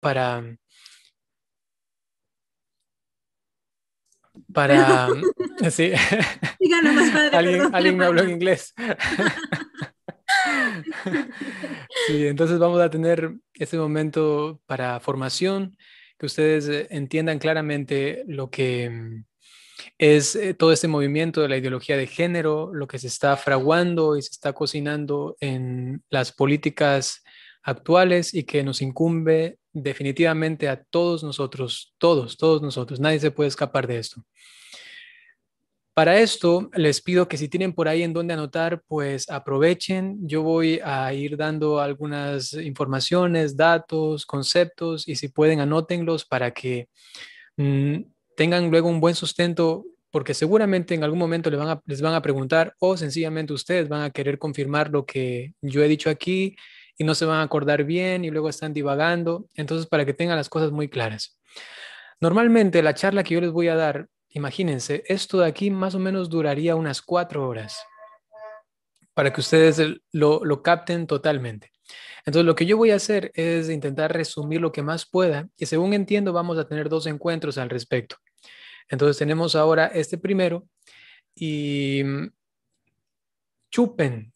para, Pero para, sí, diga nomás, padre, perdón, alguien me habló en hermana. inglés. Sí, entonces vamos a tener este momento para formación, que ustedes entiendan claramente lo que es todo este movimiento de la ideología de género, lo que se está fraguando y se está cocinando en las políticas actuales y que nos incumbe definitivamente a todos nosotros, todos nosotros. Nadie se puede escapar de esto. Para esto, les pido que si tienen por ahí en dónde anotar, pues aprovechen. Yo voy a ir dando algunas informaciones, datos, conceptos y si pueden anótenlos para que mm, tengan luego un buen sustento, porque seguramente en algún momento les van a preguntar o sencillamente ustedes van a querer confirmar lo que yo he dicho aquí y no se van a acordar bien y luego están divagando. Entonces, para que tengan las cosas muy claras. Normalmente la charla que yo les voy a dar, imagínense, esto de aquí más o menos duraría unas 4 horas para que ustedes lo capten totalmente. Entonces, lo que yo voy a hacer es intentar resumir lo que más pueda y según entiendo vamos a tener 2 encuentros al respecto. Entonces, tenemos ahora este primero y chupen,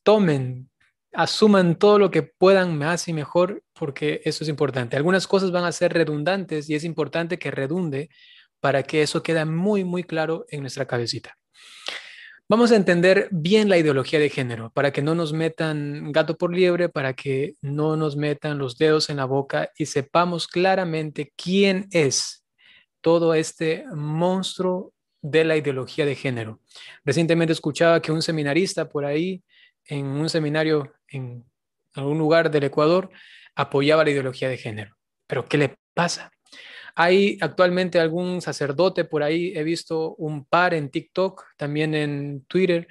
tomen, asuman todo lo que puedan más y mejor porque eso es importante. Algunas cosas van a ser redundantes y es importante que redunde para que eso quede muy claro en nuestra cabecita. Vamos a entender bien la ideología de género para que no nos metan gato por liebre, para que no nos metan los dedos en la boca y sepamos claramente quién es todo este monstruo de la ideología de género. Recientemente escuchaba que un seminarista por ahí, en un seminario en algún lugar del Ecuador, apoyaba la ideología de género. ¿Pero qué le pasa? Hay actualmente algún sacerdote por ahí, he visto un par en TikTok, también en Twitter,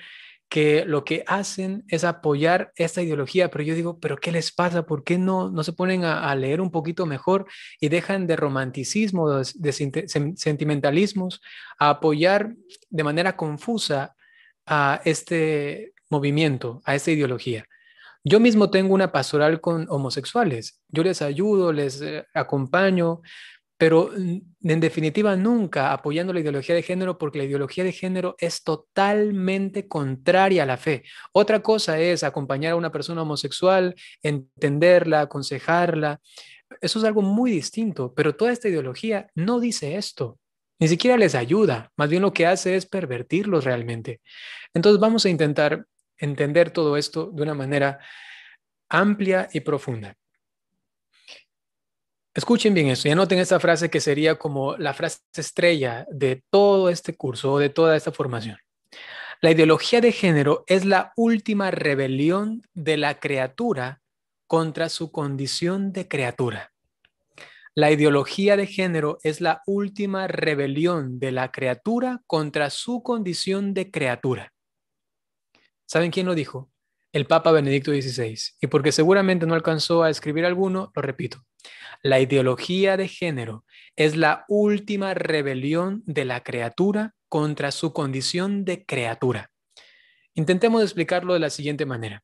que lo que hacen es apoyar esta ideología, pero yo digo, ¿pero qué les pasa? ¿Por qué no se ponen a leer un poquito mejor y dejan de romanticismo, sentimentalismos, a apoyar de manera confusa a este movimiento, a esta ideología? Yo mismo tengo una pastoral con homosexuales. Yo les ayudo, les acompaño, pero en definitiva nunca apoyando la ideología de género porque la ideología de género es totalmente contraria a la fe. Otra cosa es acompañar a una persona homosexual, entenderla, aconsejarla. Eso es algo muy distinto, pero toda esta ideología no dice esto. Ni siquiera les ayuda, más bien lo que hace es pervertirlos realmente. Entonces vamos a intentar entender todo esto de una manera amplia y profunda. Escuchen bien esto y anoten esta frase que sería como la frase estrella de todo este curso o de toda esta formación. La ideología de género es la última rebelión de la criatura contra su condición de criatura. La ideología de género es la última rebelión de la criatura contra su condición de criatura. ¿Saben quién lo dijo? El Papa Benedicto XVI. Y porque seguramente no alcanzó a escribir alguno, lo repito. La ideología de género es la última rebelión de la criatura contra su condición de criatura. Intentemos explicarlo de la siguiente manera.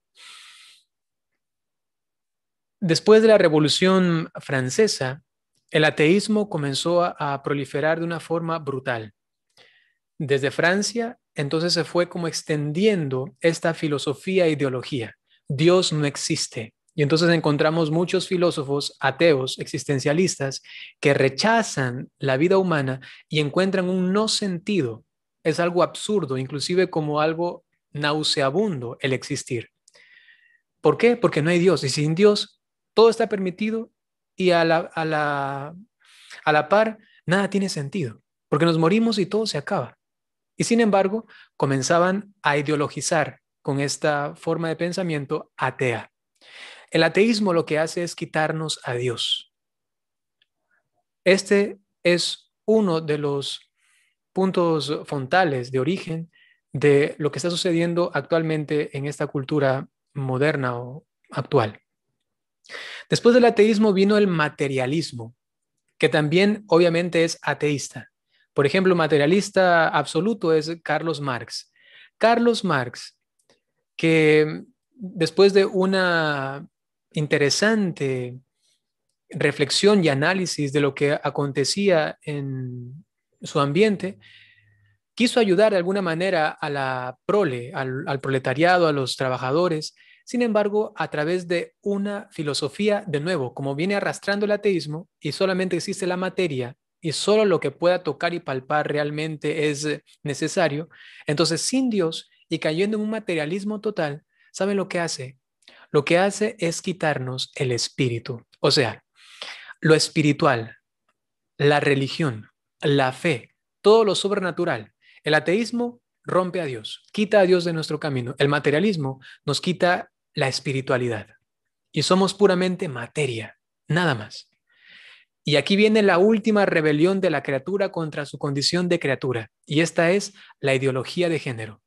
Después de la Revolución Francesa, el ateísmo comenzó a proliferar de una forma brutal. Desde Francia, entonces se fue como extendiendo esta filosofía e ideología. Dios no existe. Y entonces encontramos muchos filósofos ateos, existencialistas, que rechazan la vida humana y encuentran un no sentido. Es algo absurdo, inclusive como algo nauseabundo el existir. ¿Por qué? Porque no hay Dios. Y sin Dios, todo está permitido y a la par, nada tiene sentido. Porque nos morimos y todo se acaba. Y sin embargo, comenzaban a ideologizar con esta forma de pensamiento atea. El ateísmo lo que hace es quitarnos a Dios. Este es uno de los puntos frontales de origen de lo que está sucediendo actualmente en esta cultura moderna o actual. Después del ateísmo vino el materialismo, que también obviamente es ateísta. Por ejemplo, materialista absoluto es Carlos Marx. Carlos Marx, que después de una interesante reflexión y análisis de lo que acontecía en su ambiente, quiso ayudar de alguna manera a la prole, al proletariado, a los trabajadores. Sin embargo, a través de una filosofía, de nuevo, como viene arrastrando el ateísmo y solamente existe la materia y solo lo que pueda tocar y palpar realmente es necesario, entonces sin Dios y cayendo en un materialismo total, ¿saben lo que hace? Lo que hace es quitarnos el espíritu, o sea, lo espiritual, la religión, la fe, todo lo sobrenatural. El ateísmo rompe a Dios, quita a Dios de nuestro camino. El materialismo nos quita la espiritualidad y somos puramente materia, nada más. Y aquí viene la última rebelión de la criatura contra su condición de criatura, y esta es la ideología de género,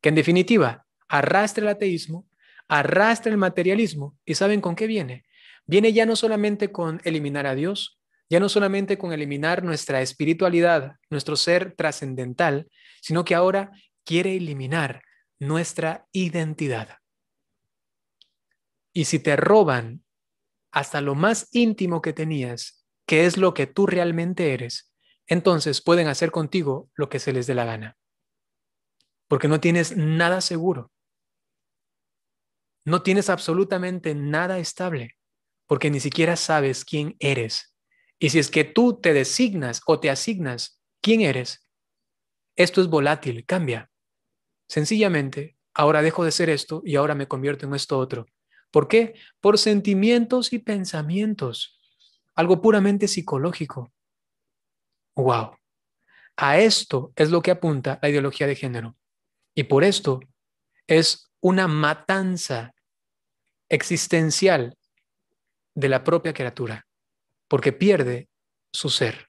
que en definitiva arrastra el ateísmo, arrastra el materialismo, y ¿saben con qué viene? Viene ya no solamente con eliminar a Dios, ya no solamente con eliminar nuestra espiritualidad, nuestro ser trascendental, sino que ahora quiere eliminar nuestra identidad. Y si te roban hasta lo más íntimo que tenías, que es lo que tú realmente eres, entonces pueden hacer contigo lo que se les dé la gana, porque no tienes nada seguro, no tienes absolutamente nada estable, porque ni siquiera sabes quién eres. Y si es que tú te designas o te asignas quién eres, esto es volátil, cambia. Sencillamente, ahora dejo de ser esto y ahora me convierto en esto otro. ¿Por qué? Por sentimientos y pensamientos, algo puramente psicológico. Wow. A esto es lo que apunta la ideología de género. Y por esto es una matanza existencial de la propia criatura, porque pierde su ser.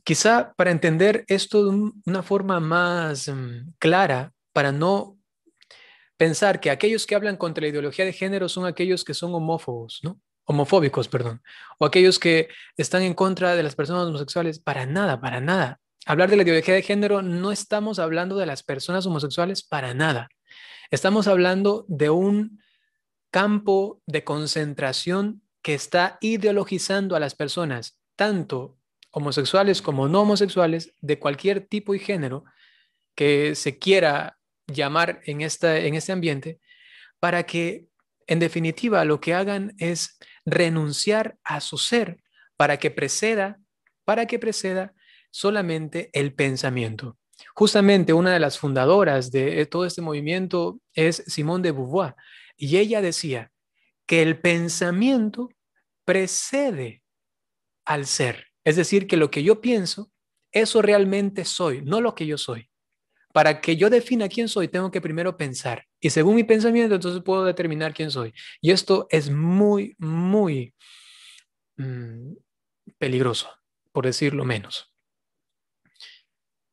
Quizá para entender esto de una forma más clara, para no pensar que aquellos que hablan contra la ideología de género son aquellos que son homófobos, ¿no? Homofóbicos, perdón, o aquellos que están en contra de las personas homosexuales, para nada, para nada. Hablar de la ideología de género no estamos hablando de las personas homosexuales para nada. Estamos hablando de un campo de concentración que está ideologizando a las personas, tanto homosexuales como no homosexuales, de cualquier tipo y género que se quiera llamar en este ambiente, para que en definitiva lo que hagan es renunciar a su ser para que preceda solamente el pensamiento. Justamente una de las fundadoras de todo este movimiento es Simone de Beauvoir, y ella decía que el pensamiento precede al ser. Es decir, que lo que yo pienso, eso realmente soy, no lo que yo soy. Para que yo defina quién soy, tengo que primero pensar. Y según mi pensamiento, entonces puedo determinar quién soy. Y esto es muy, muy mmm, peligroso, por decirlo menos.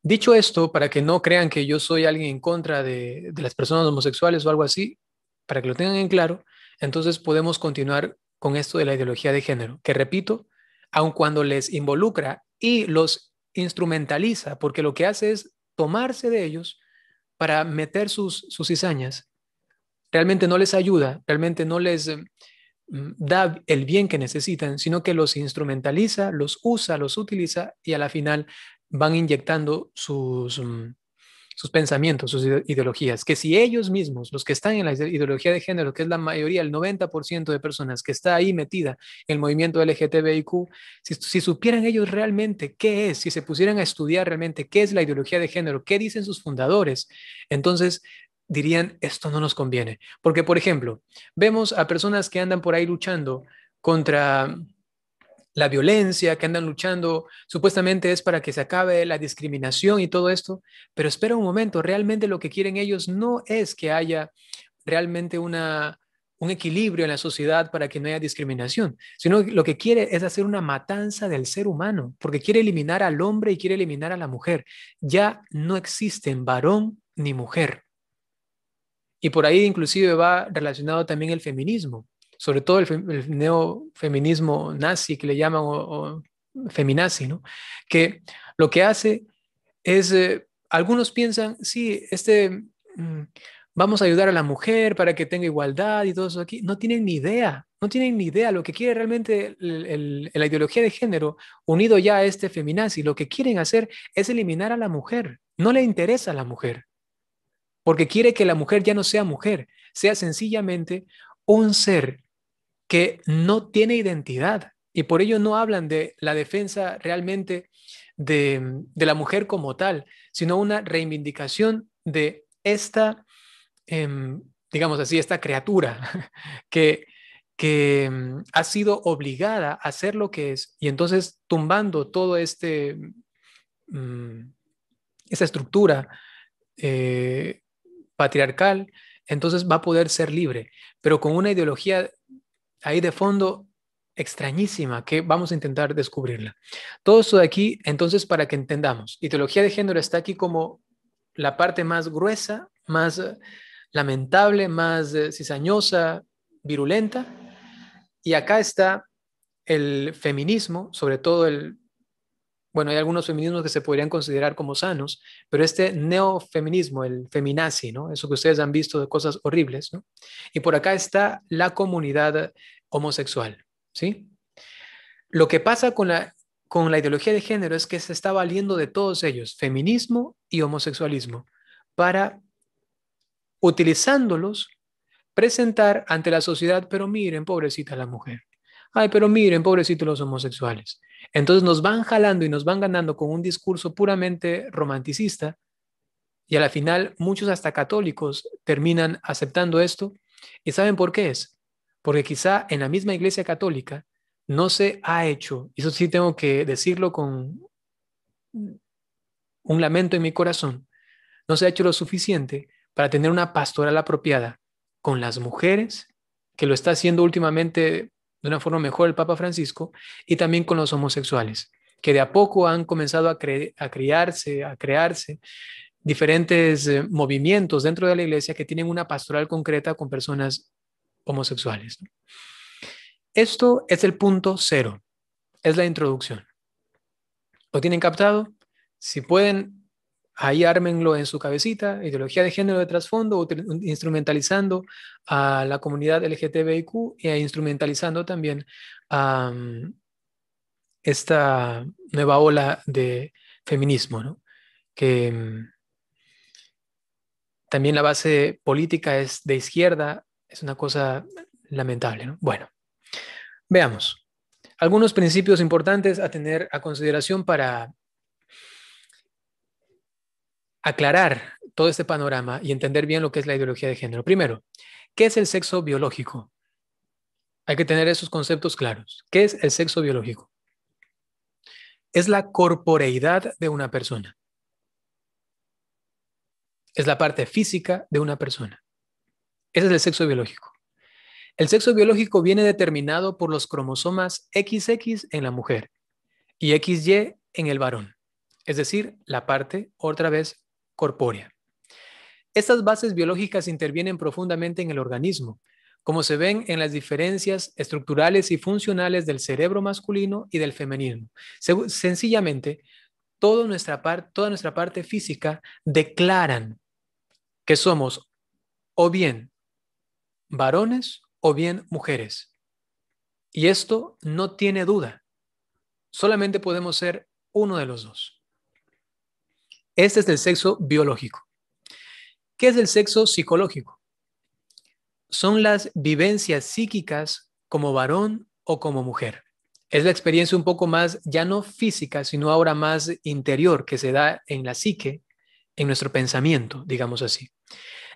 Dicho esto, para que no crean que yo soy alguien en contra de las personas homosexuales o algo así, para que lo tengan en claro, entonces podemos continuar con esto de la ideología de género, que repito, aun cuando les involucra y los instrumentaliza, porque lo que hace es tomarse de ellos para meter sus cizañas, realmente no les ayuda, realmente no les da el bien que necesitan, sino que los instrumentaliza, los usa, los utiliza y a la final van inyectando sus pensamientos, sus ideologías, que si ellos mismos, los que están en la ideología de género, que es la mayoría, el 90% de personas que está ahí metida en el movimiento LGTBIQ, si supieran ellos realmente qué es, si se pusieran a estudiar realmente qué es la ideología de género, qué dicen sus fundadores, entonces dirían, esto no nos conviene. Porque, por ejemplo, vemos a personas que andan por ahí luchando contra la violencia, que andan luchando, supuestamente es para que se acabe la discriminación y todo esto, pero espera un momento, realmente lo que quieren ellos no es que haya realmente un equilibrio en la sociedad para que no haya discriminación, sino lo que quiere es hacer una matanza del ser humano, porque quiere eliminar al hombre y quiere eliminar a la mujer. Ya no existen varón ni mujer. Y por ahí inclusive va relacionado también el feminismo, sobre todo el neofeminismo nazi que le llaman o feminazi, ¿no? Que lo que hace es, algunos piensan, sí, vamos a ayudar a la mujer para que tenga igualdad y todo eso aquí. No tienen ni idea, no tienen ni idea lo que quiere realmente la ideología de género unido ya a este feminazi. Lo que quieren hacer es eliminar a la mujer. No le interesa a la mujer, porque quiere que la mujer ya no sea mujer, sea sencillamente un ser que no tiene identidad. Y por ello no hablan de la defensa realmente de la mujer como tal, sino una reivindicación de esta, digamos así, esta criatura que, que ha sido obligada a ser lo que es, y entonces tumbando todo mm, esta estructura eh, patriarcal, entonces va a poder ser libre, pero con una ideología ahí de fondo extrañísima que vamos a intentar descubrirla. Todo esto de aquí, entonces, para que entendamos, ideología de género está aquí como la parte más gruesa, más lamentable, más cizañosa, virulenta, y acá está el feminismo, sobre todo bueno, hay algunos feminismos que se podrían considerar como sanos, pero este neofeminismo, el feminazi, ¿no? Eso que ustedes han visto de cosas horribles, ¿no? Y por acá está la comunidad homosexual, ¿sí? Lo que pasa con la ideología de género es que se está valiendo de todos ellos, feminismo y homosexualismo, para utilizándolos, presentar ante la sociedad, pero miren, pobrecita la mujer. Ay, pero miren, pobrecitos los homosexuales. Entonces nos van jalando y nos van ganando con un discurso puramente romanticista y a la final muchos hasta católicos terminan aceptando esto. ¿Y saben por qué es? Porque quizá en la misma Iglesia Católica no se ha hecho, y eso sí tengo que decirlo con un lamento en mi corazón, no se ha hecho lo suficiente para tener una pastoral apropiada con las mujeres, que lo está haciendo últimamente de una forma mejor el Papa Francisco, y también con los homosexuales, que de a poco han comenzado a crearse diferentes movimientos dentro de la iglesia que tienen una pastoral concreta con personas homosexuales. Esto es el punto cero, es la introducción. ¿Lo tienen captado? Si pueden, ahí ármenlo en su cabecita, ideología de género de trasfondo, instrumentalizando a la comunidad LGTBIQ e instrumentalizando también a esta nueva ola de feminismo, ¿no? Que también la base política es de izquierda, es una cosa lamentable, ¿no? Bueno, veamos. Algunos principios importantes a tener a consideración para aclarar todo este panorama y entender bien lo que es la ideología de género. Primero, ¿qué es el sexo biológico? Hay que tener esos conceptos claros. ¿Qué es el sexo biológico? Es la corporeidad de una persona. Es la parte física de una persona. Ese es el sexo biológico. El sexo biológico viene determinado por los cromosomas XX en la mujer y XY en el varón, es decir, la parte, otra vez, corpórea. Estas bases biológicas intervienen profundamente en el organismo, como se ven en las diferencias estructurales y funcionales del cerebro masculino y del femenino. Sencillamente, toda nuestra parte física declaran que somos o bien varones o bien mujeres. Y esto no tiene duda. Solamente podemos ser uno de los dos. Este es el sexo biológico. ¿Qué es el sexo psicológico? Son las vivencias psíquicas como varón o como mujer. Es la experiencia un poco más, ya no física, sino ahora más interior que se da en la psique, en nuestro pensamiento, digamos así.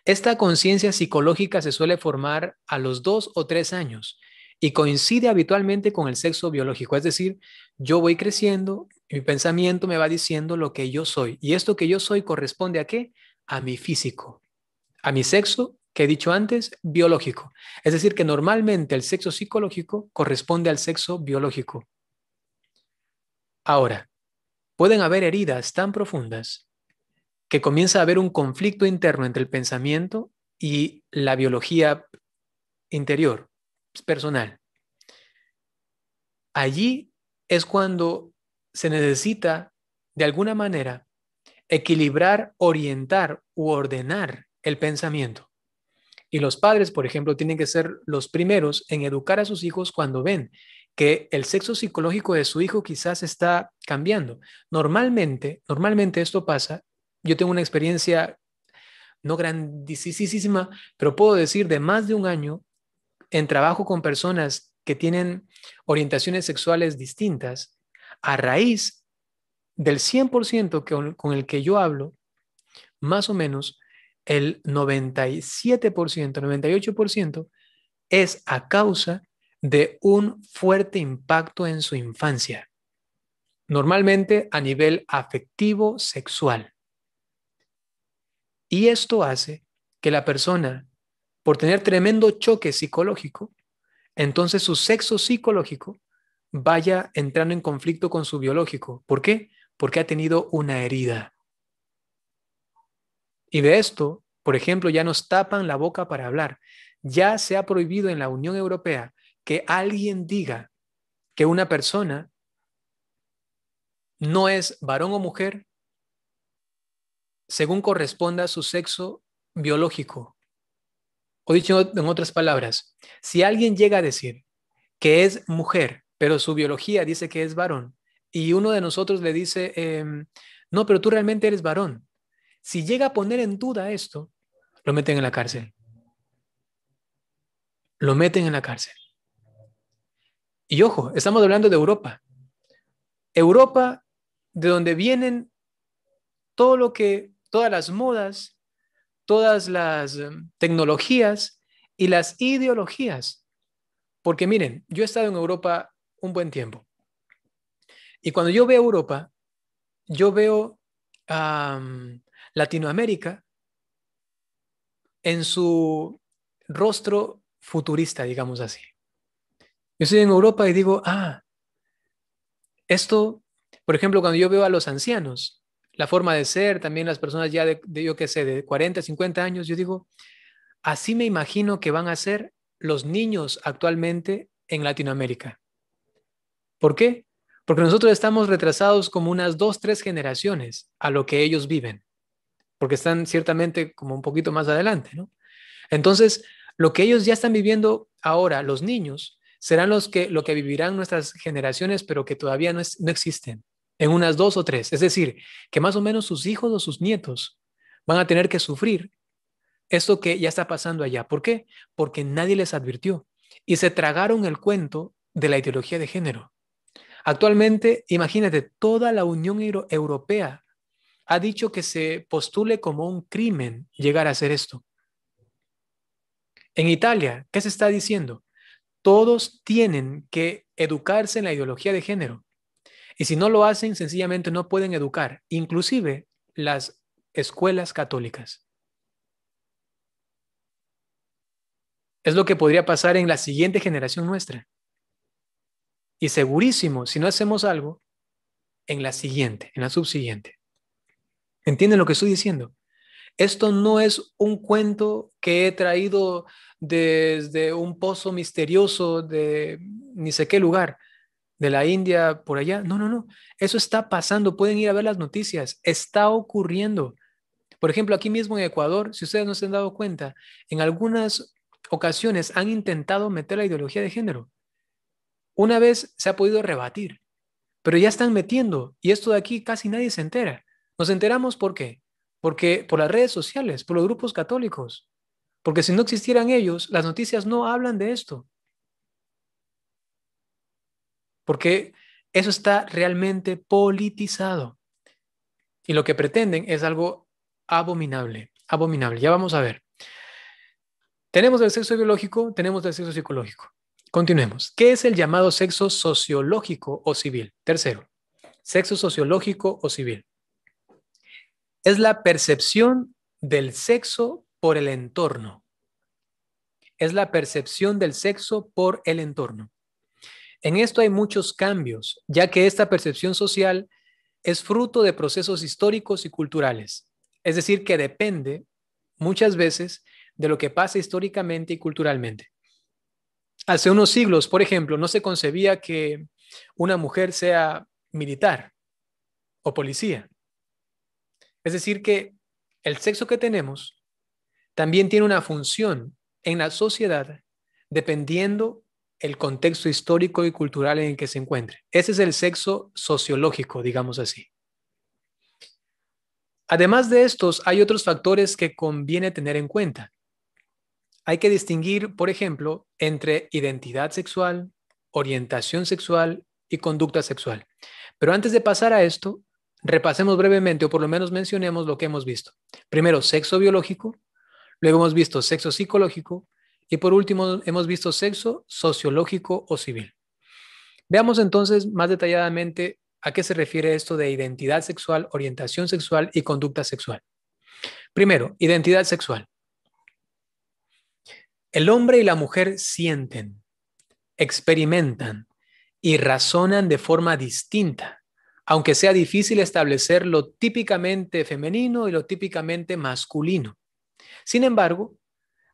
Esta conciencia psicológica se suele formar a los 2 o 3 años y coincide habitualmente con el sexo biológico. Es decir, yo voy creciendo, mi pensamiento me va diciendo lo que yo soy. Y esto que yo soy corresponde a qué? A mi físico, a mi sexo, que he dicho antes, biológico. Es decir, que normalmente el sexo psicológico corresponde al sexo biológico. Ahora, pueden haber heridas tan profundas que comienza a haber un conflicto interno entre el pensamiento y la biología interior, personal. Allí es cuando se necesita, de alguna manera, equilibrar, orientar u ordenar el pensamiento. Y los padres, por ejemplo, tienen que ser los primeros en educar a sus hijos cuando ven que el sexo psicológico de su hijo quizás está cambiando. Normalmente esto pasa. Yo tengo una experiencia no grandísima, pero puedo decir de más de un año en trabajo con personas que tienen orientaciones sexuales distintas a raíz del 100% con el que yo hablo, más o menos el 97%, 98% es a causa de un fuerte impacto en su infancia, normalmente a nivel afectivo sexual. Y esto hace que la persona, por tener tremendo choque psicológico, entonces su sexo psicológico vaya entrando en conflicto con su biológico. ¿Por qué? Porque ha tenido una herida. Y de esto, por ejemplo, ya nos tapan la boca para hablar. Ya se ha prohibido en la Unión Europea que alguien diga que una persona no es varón o mujer según corresponda a su sexo biológico. O dicho en otras palabras, si alguien llega a decir que es mujer, pero su biología dice que es varón, y uno de nosotros le dice, no, pero tú realmente eres varón. Si llega a poner en duda esto, lo meten en la cárcel. Lo meten en la cárcel. Y ojo, estamos hablando de Europa. Europa, de donde vienen todas las modas, todas las tecnologías y las ideologías. Porque miren, yo he estado en Europa un buen tiempo. Y cuando yo veo Europa, yo veo Latinoamérica en su rostro futurista, digamos así. Yo estoy en Europa y digo, esto, por ejemplo, cuando yo veo a los ancianos, la forma de ser, también las personas ya yo qué sé, de 40, 50 años, yo digo, así me imagino que van a ser los niños actualmente en Latinoamérica. ¿Por qué? Porque nosotros estamos retrasados como unas 2, 3 generaciones a lo que ellos viven, porque están ciertamente como un poquito más adelante, ¿no? Entonces, lo que ellos ya están viviendo ahora, los niños, serán lo que vivirán nuestras generaciones, pero que todavía no existen, en unas 2 o 3. Es decir, que más o menos sus hijos o sus nietos van a tener que sufrir esto que ya está pasando allá. ¿Por qué? Porque nadie les advirtió y se tragaron el cuento de la ideología de género. Actualmente, imagínate, toda la Unión Europea ha dicho que se postule como un crimen llegar a hacer esto. En Italia, ¿qué se está diciendo? Todos tienen que educarse en la ideología de género. Y si no lo hacen, sencillamente no pueden educar, inclusive las escuelas católicas. Es lo que podría pasar en la siguiente generación nuestra. Y segurísimo, si no hacemos algo, en la siguiente, en la subsiguiente. ¿Entienden lo que estoy diciendo? Esto no es un cuento que he traído desde un pozo misterioso de ni sé qué lugar, de la India por allá. No, no, no. Eso está pasando. Pueden ir a ver las noticias. Está ocurriendo. Por ejemplo, aquí mismo en Ecuador, si ustedes no se han dado cuenta, en algunas ocasiones han intentado meter la ideología de género. Una vez se ha podido rebatir, pero ya están metiendo y esto de aquí casi nadie se entera. Nos enteramos ¿por qué? Porque por las redes sociales, por los grupos católicos, porque si no existieran ellos, las noticias no hablan de esto, porque eso está realmente politizado y lo que pretenden es algo abominable, abominable. Ya vamos a ver. Tenemos el sexo biológico, tenemos el sexo psicológico. Continuemos. ¿Qué es el llamado sexo sociológico o civil? Tercero, sexo sociológico o civil. Es la percepción del sexo por el entorno. Es la percepción del sexo por el entorno. En esto hay muchos cambios, ya que esta percepción social es fruto de procesos históricos y culturales. Es decir, que depende muchas veces de lo que pasa históricamente y culturalmente. Hace unos siglos, por ejemplo, no se concebía que una mujer sea militar o policía. Es decir, que el sexo que tenemos también tiene una función en la sociedad dependiendo el contexto histórico y cultural en el que se encuentre. Ese es el sexo sociológico, digamos así. Además de estos, hay otros factores que conviene tener en cuenta. Hay que distinguir, por ejemplo, entre identidad sexual, orientación sexual y conducta sexual. Pero antes de pasar a esto, repasemos brevemente o por lo menos mencionemos lo que hemos visto. Primero, sexo biológico, luego hemos visto sexo psicológico y por último hemos visto sexo sociológico o civil. Veamos entonces más detalladamente a qué se refiere esto de identidad sexual, orientación sexual y conducta sexual. Primero, identidad sexual. El hombre y la mujer sienten, experimentan y razonan de forma distinta, aunque sea difícil establecer lo típicamente femenino y lo típicamente masculino. Sin embargo,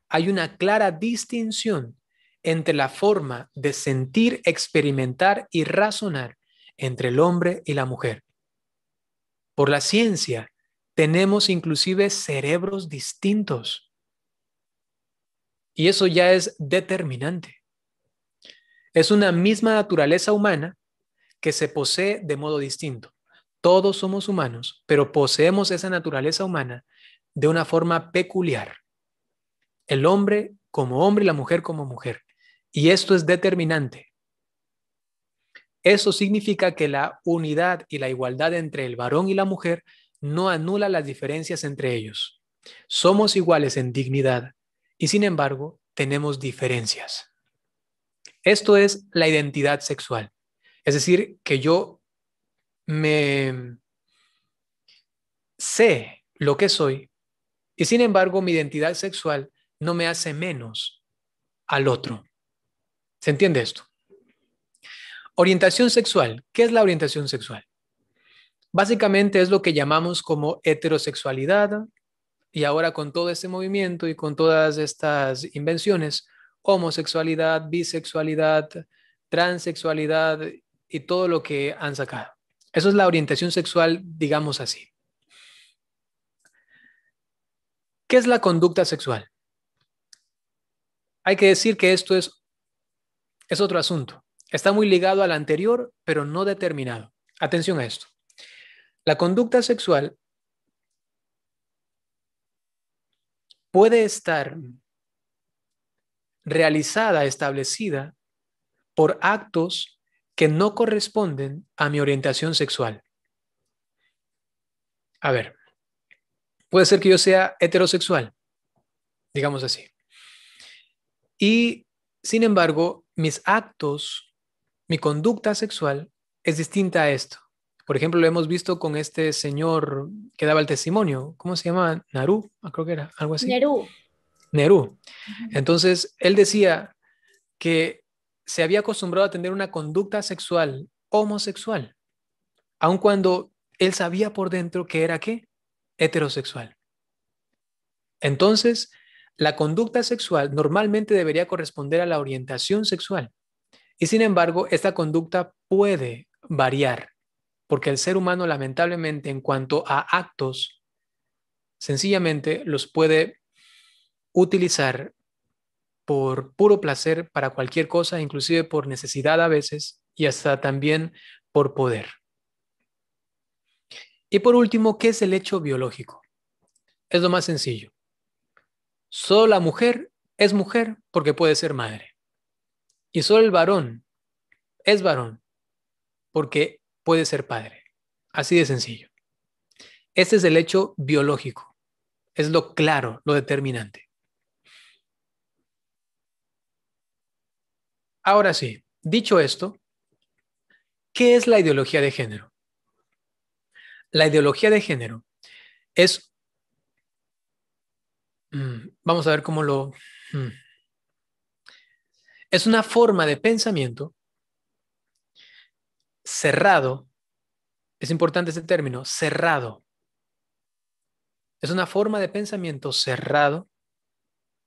hay una clara distinción entre la forma de sentir, experimentar y razonar entre el hombre y la mujer. Por la ciencia, tenemos inclusive cerebros distintos. Y eso ya es determinante. Es una misma naturaleza humana que se posee de modo distinto. Todos somos humanos, pero poseemos esa naturaleza humana de una forma peculiar. El hombre como hombre y la mujer como mujer. Y esto es determinante. Eso significa que la unidad y la igualdad entre el varón y la mujer no anula las diferencias entre ellos. Somos iguales en dignidad y sin embargo tenemos diferencias. Esto es la identidad sexual. Es decir, que yo me sé lo que soy y sin embargo mi identidad sexual no me hace menos al otro. ¿Se entiende esto? Orientación sexual. ¿Qué es la orientación sexual? Básicamente es lo que llamamos como heterosexualidad y ahora con todo este movimiento y con todas estas invenciones, homosexualidad, bisexualidad, transexualidad y todo lo que han sacado. Eso es la orientación sexual, digamos así. ¿Qué es la conducta sexual? Hay que decir que esto es otro asunto. Está muy ligado al anterior, pero no determinado. Atención a esto. La conducta sexual puede estar realizada, establecida por actos que no corresponden a mi orientación sexual. A ver, puede ser que yo sea heterosexual, digamos así. Y, sin embargo, mis actos, mi conducta sexual es distinta a esto. Por ejemplo, lo hemos visto con este señor que daba el testimonio. ¿Cómo se llama? Naru, creo que era, algo así. Nerú. Nerú. Entonces, él decía que se había acostumbrado a tener una conducta sexual homosexual, aun cuando él sabía por dentro que era ¿qué? Heterosexual. Entonces, la conducta sexual normalmente debería corresponder a la orientación sexual. Y sin embargo, esta conducta puede variar, porque el ser humano lamentablemente en cuanto a actos, sencillamente los puede utilizar por puro placer para cualquier cosa, inclusive por necesidad a veces y hasta también por poder. Y por último, ¿qué es el hecho biológico? Es lo más sencillo. Solo la mujer es mujer porque puede ser madre. Y solo el varón es varón porque puede ser padre. Así de sencillo. Este es el hecho biológico. Es lo claro, lo determinante. Ahora sí, dicho esto, ¿qué es la ideología de género? La ideología de género es, vamos a ver cómo es una forma de pensamiento cerrado, es importante ese término, cerrado. Es una forma de pensamiento cerrado,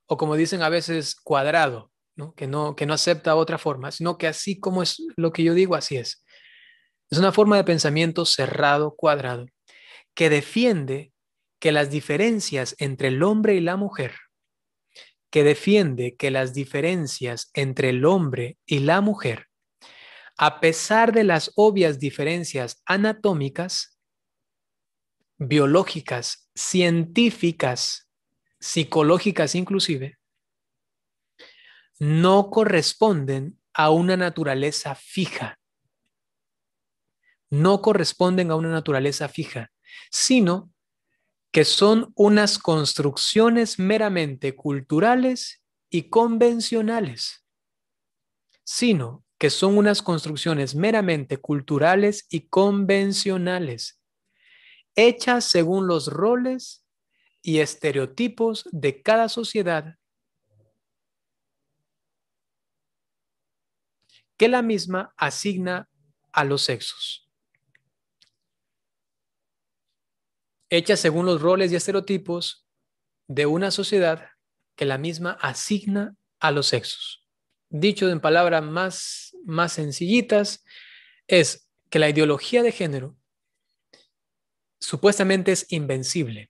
o como dicen a veces, cuadrado, ¿no? Que no acepta otra forma, sino que así como es lo que yo digo, así es. Es una forma de pensamiento cerrado, cuadrado, que defiende que las diferencias entre el hombre y la mujer que defiende que las diferencias entre el hombre y la mujer, a pesar de las obvias diferencias anatómicas, biológicas, científicas, psicológicas inclusive, no corresponden a una naturaleza fija, no corresponden a una naturaleza fija, sino que son unas construcciones meramente culturales y convencionales, sino que son unas construcciones meramente culturales y convencionales, hechas según los roles y estereotipos de cada sociedad, que la misma asigna a los sexos. Hechas según los roles y estereotipos de una sociedad que la misma asigna a los sexos. Dicho en palabras más sencillitas, es que la ideología de género supuestamente es invencible.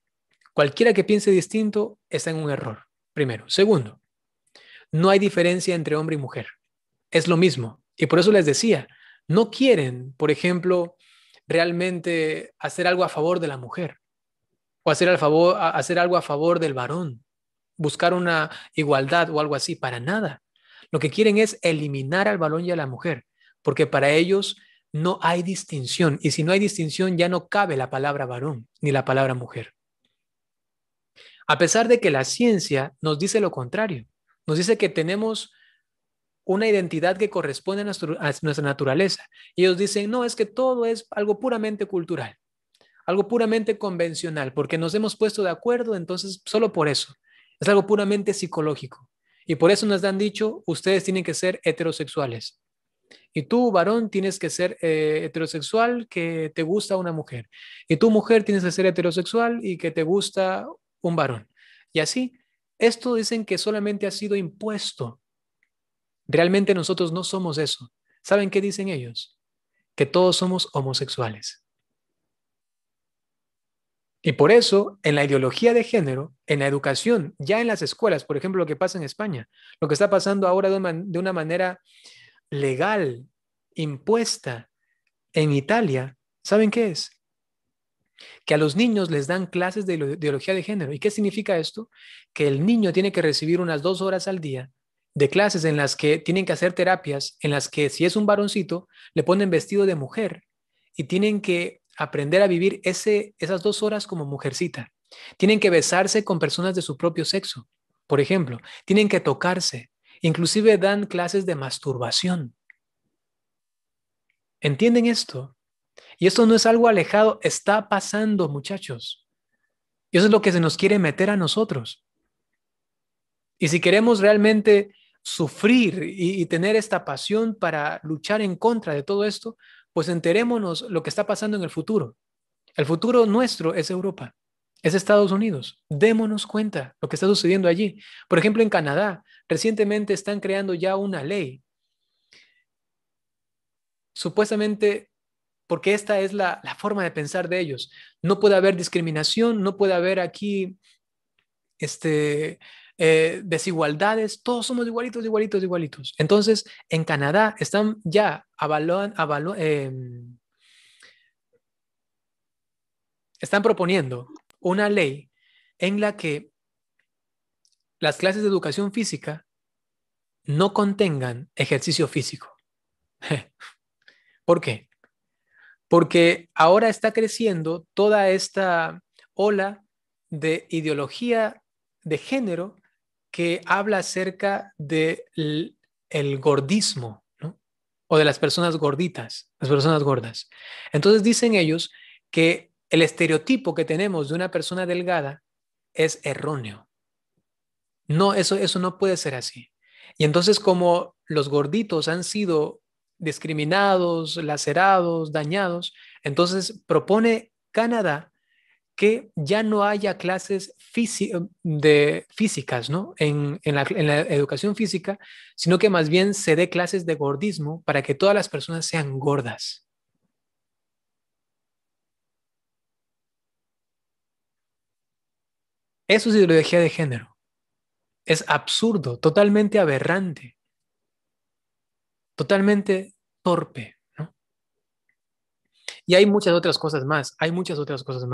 Cualquiera que piense distinto está en un error, primero. Segundo, no hay diferencia entre hombre y mujer. Es lo mismo. Y por eso les decía, no quieren, por ejemplo, realmente hacer algo a favor de la mujer o hacer algo a favor del varón, buscar una igualdad o algo así, para nada. Lo que quieren es eliminar al varón y a la mujer, porque para ellos no hay distinción. Y si no hay distinción, ya no cabe la palabra varón ni la palabra mujer. A pesar de que la ciencia nos dice lo contrario, nos dice que tenemos una identidad que corresponde a nuestra naturaleza. Y ellos dicen, no, es que todo es algo puramente cultural, algo puramente convencional, porque nos hemos puesto de acuerdo, entonces solo por eso. Es algo puramente psicológico. Y por eso nos han dicho, ustedes tienen que ser heterosexuales. Y tú, varón, tienes que ser heterosexual que te gusta una mujer. Y tú, mujer, tienes que ser heterosexual y que te gusta un varón. Y así, esto dicen que solamente ha sido impuesto. Realmente nosotros no somos eso. ¿Saben qué dicen ellos? Que todos somos homosexuales. Y por eso, en la ideología de género, en la educación, ya en las escuelas, por ejemplo, lo que pasa en España, lo que está pasando ahora de una manera legal, impuesta en Italia, ¿saben qué es? Que a los niños les dan clases de ideología de género. ¿Y qué significa esto? Que el niño tiene que recibir unas 2 horas al día de clases en las que tienen que hacer terapias, en las que si es un varoncito, le ponen vestido de mujer y tienen que aprender a vivir esas 2 horas como mujercita. Tienen que besarse con personas de su propio sexo, por ejemplo. Tienen que tocarse. Inclusive dan clases de masturbación. ¿Entienden esto? Y esto no es algo alejado, está pasando, muchachos. Y eso es lo que se nos quiere meter a nosotros. Y si queremos realmente sufrir y tener esta pasión para luchar en contra de todo esto, pues enterémonos lo que está pasando en el futuro. El futuro nuestro es Europa, es Estados Unidos. Démonos cuenta lo que está sucediendo allí. Por ejemplo, en Canadá, recientemente están creando ya una ley, supuestamente porque esta es la forma de pensar de ellos. No puede haber discriminación, no puede haber aquí desigualdades, todos somos igualitos, igualitos, igualitos. Entonces, en Canadá están ya están proponiendo una ley en la que las clases de educación física no contengan ejercicio físico. ¿Por qué? Porque ahora está creciendo toda esta ola de ideología de género que habla acerca del el gordismo, ¿no? O de las personas gorditas, las personas gordas. Entonces dicen ellos que el estereotipo que tenemos de una persona delgada es erróneo. No, eso no puede ser así. Y entonces como los gorditos han sido discriminados, lacerados, dañados, entonces propone Canadá que ya no haya clases de físicas, ¿no? En la educación física, sino que más bien se dé clases de gordismo para que todas las personas sean gordas. Eso es ideología de género. Es absurdo, totalmente aberrante, totalmente torpe, ¿no? Y hay muchas otras cosas más, hay muchas otras cosas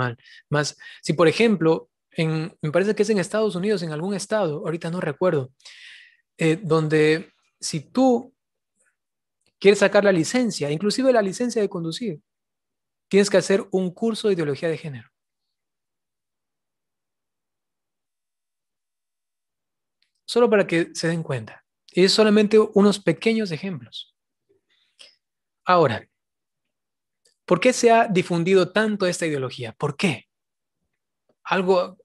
más. Si, por ejemplo, me parece que es en Estados Unidos, en algún estado, ahorita no recuerdo, donde si tú quieres sacar la licencia, inclusive la licencia de conducir, tienes que hacer un curso de ideología de género. Solo para que se den cuenta. Y es solamente unos pequeños ejemplos. Ahora, ¿por qué se ha difundido tanto esta ideología? ¿Por qué? Algo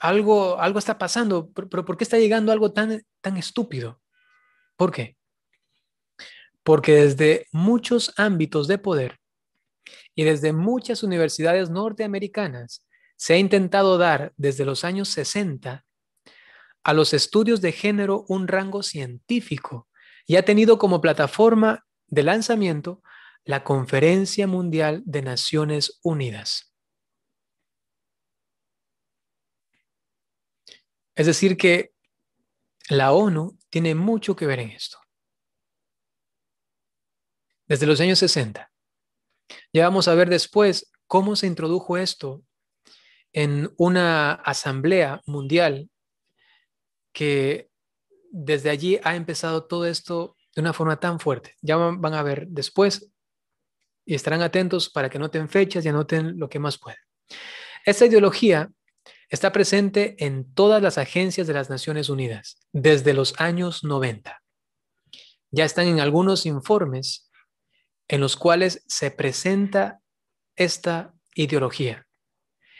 está pasando, pero ¿por qué está llegando algo tan estúpido? ¿Por qué? Porque desde muchos ámbitos de poder y desde muchas universidades norteamericanas se ha intentado dar desde los años 60 a los estudios de género un rango científico y ha tenido como plataforma de lanzamiento la Conferencia Mundial de Naciones Unidas. Es decir, que la ONU tiene mucho que ver en esto. Desde los años 60. Ya vamos a ver después cómo se introdujo esto en una asamblea mundial que desde allí ha empezado todo esto de una forma tan fuerte. Ya van a ver después y estarán atentos para que anoten fechas y anoten lo que más puedan. Esta ideología está presente en todas las agencias de las Naciones Unidas desde los años 90. Ya están en algunos informes en los cuales se presenta esta ideología.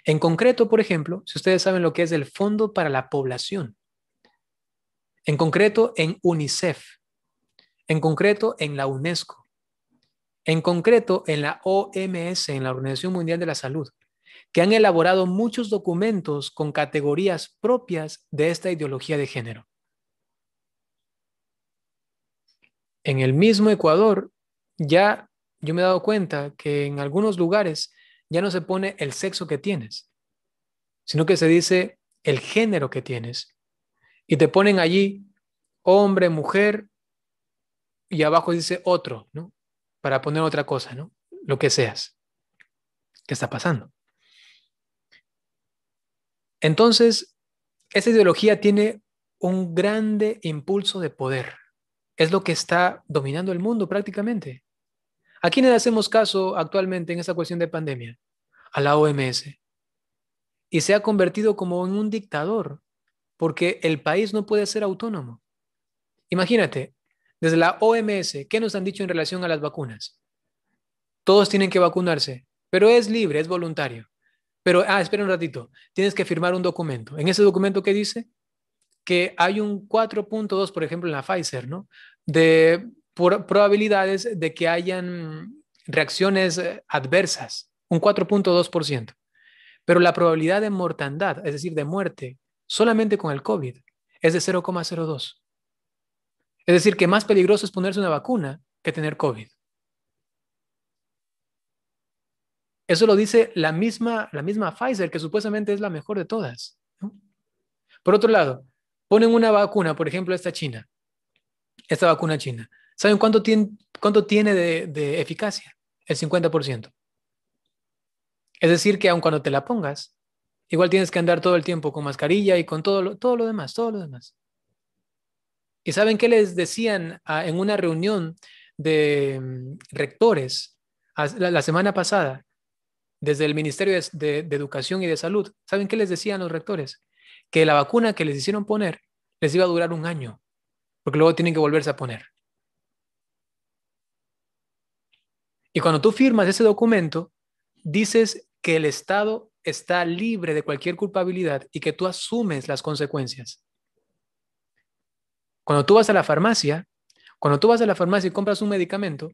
En concreto, por ejemplo, si ustedes saben lo que es el Fondo para la Población, en concreto en UNICEF, en concreto en la UNESCO, en concreto en la OMS, en la Organización Mundial de la Salud, que han elaborado muchos documentos con categorías propias de esta ideología de género. En el mismo Ecuador, ya yo me he dado cuenta que en algunos lugares ya no se pone el sexo que tienes, sino que se dice el género que tienes. Y te ponen allí hombre, mujer, y abajo dice otro, ¿no? Para poner otra cosa, ¿no? Lo que seas. ¿Qué está pasando? Entonces, esa ideología tiene un grande impulso de poder. Es lo que está dominando el mundo prácticamente. ¿A quiénes hacemos caso actualmente en esta cuestión de pandemia? A la OMS. Y se ha convertido como en un dictador, porque el país no puede ser autónomo. Imagínate, desde la OMS, ¿qué nos han dicho en relación a las vacunas? Todos tienen que vacunarse, pero es libre, es voluntario. Pero, espera un ratito, tienes que firmar un documento. En ese documento, ¿qué dice? Que hay un 4.2, por ejemplo, en la Pfizer, ¿no? De probabilidades de que hayan reacciones adversas, un 4.2%. Pero la probabilidad de mortandad, es decir, de muerte, solamente con el COVID, es de 0,02. Es decir, que más peligroso es ponerse una vacuna que tener COVID. Eso lo dice la misma Pfizer, que supuestamente es la mejor de todas, ¿no? Por otro lado, ponen una vacuna, por ejemplo, esta vacuna china. ¿Saben cuánto tiene de eficacia? El 50%. Es decir, que aun cuando te la pongas, igual tienes que andar todo el tiempo con mascarilla y con todo lo demás, todo lo demás. ¿Y saben qué les decían en una reunión de rectores la semana pasada desde el Ministerio de Educación y de Salud? ¿Saben qué les decían los rectores? Que la vacuna que les hicieron poner les iba a durar un año, porque luego tienen que volverse a poner. Y cuando tú firmas ese documento, dices que el Estado está libre de cualquier culpabilidad y que tú asumes las consecuencias. Cuando tú vas a la farmacia, y compras un medicamento,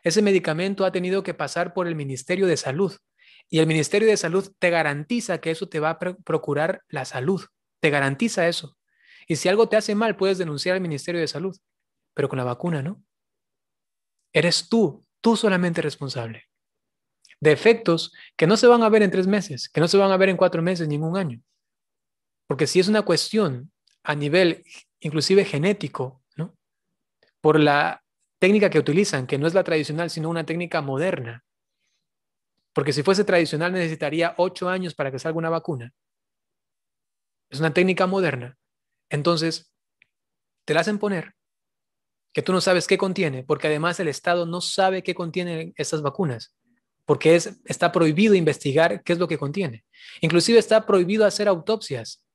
ese medicamento ha tenido que pasar por el Ministerio de Salud y el Ministerio de Salud te garantiza que eso te va a procurar la salud, te garantiza eso. Y si algo te hace mal, puedes denunciar al Ministerio de Salud, pero con la vacuna, ¿no? Eres tú solamente responsable de efectos que no se van a ver en 3 meses, que no se van a ver en 4 meses, ni en un año. Porque si es una cuestión a nivel inclusive genético, ¿no? Por la técnica que utilizan, que no es la tradicional, sino una técnica moderna. Porque si fuese tradicional necesitaría 8 años para que salga una vacuna. Es una técnica moderna. Entonces, te la hacen poner, que tú no sabes qué contiene, porque además el Estado no sabe qué contienen estas vacunas, porque está prohibido investigar qué es lo que contiene. Inclusive está prohibido hacer autopsias.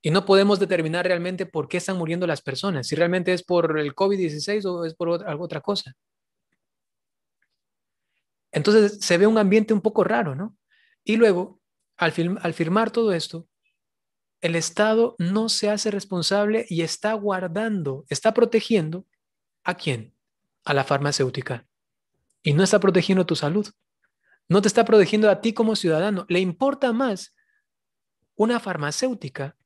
Y no podemos determinar realmente por qué están muriendo las personas, si realmente es por el COVID-16 o es por algo otra cosa. Entonces se ve un ambiente un poco raro, ¿no? Y luego, al firmar todo esto, el Estado no se hace responsable y está guardando, está protegiendo ¿a quién? A la farmacéutica. Y no está protegiendo tu salud. No te está protegiendo a ti como ciudadano. Le importa más una farmacéutica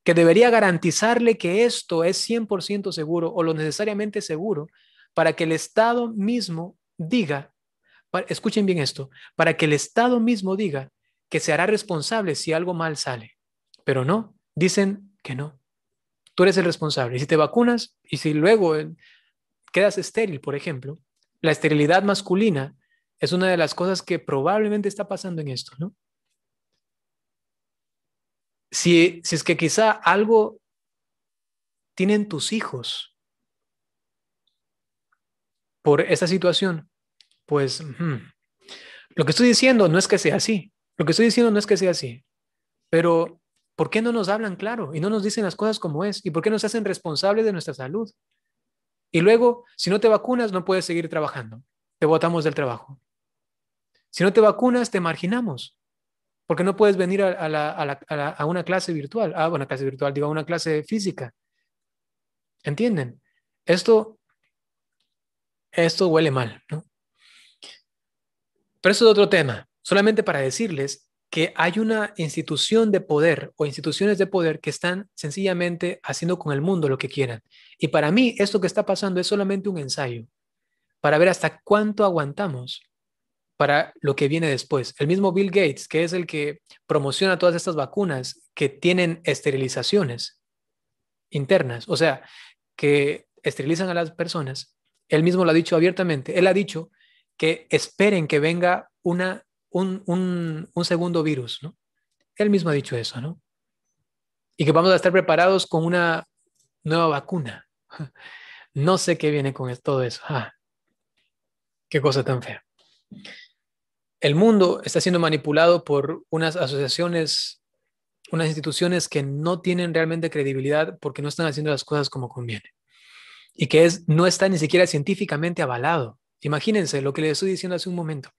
que debería garantizarle que esto es 100% seguro o lo necesariamente seguro para que el Estado mismo diga, escuchen bien esto, para que el Estado mismo diga que se hará responsable si algo mal sale. Pero no, dicen que no. Tú eres el responsable. Y si te vacunas y si luego quedas estéril, por ejemplo, la esterilidad masculina es una de las cosas que probablemente está pasando en esto, ¿no? Si es que quizá algo tienen tus hijos por esa situación, pues lo que estoy diciendo no es que sea así. Lo que estoy diciendo no es que sea así. Pero, ¿por qué no nos hablan claro y no nos dicen las cosas como es? ¿Y por qué nos hacen responsables de nuestra salud? Y luego, si no te vacunas, no puedes seguir trabajando. Te botamos del trabajo. Si no te vacunas, te marginamos. Porque no puedes venir a una clase virtual. Ah, bueno, clase virtual, digo, a una clase física. ¿Entienden? Esto huele mal, ¿no? Pero eso es otro tema. Solamente para decirles que hay una institución de poder o instituciones de poder que están sencillamente haciendo con el mundo lo que quieran. Y para mí, esto que está pasando es solamente un ensayo para ver hasta cuánto aguantamos para lo que viene después. El mismo Bill Gates, que es el que promociona todas estas vacunas que tienen esterilizaciones internas, o sea, que esterilizan a las personas, él mismo lo ha dicho abiertamente. Él ha dicho que esperen que venga un segundo virus, ¿no? Él mismo ha dicho eso, ¿no? Y que vamos a estar preparados con una nueva vacuna. No sé qué viene con todo eso. Ah, qué cosa tan fea. El mundo está siendo manipulado por unas asociaciones, unas instituciones que no tienen realmente credibilidad porque no están haciendo las cosas como conviene. Y que no está ni siquiera científicamente avalado. Imagínense lo que les estoy diciendo hace un momento.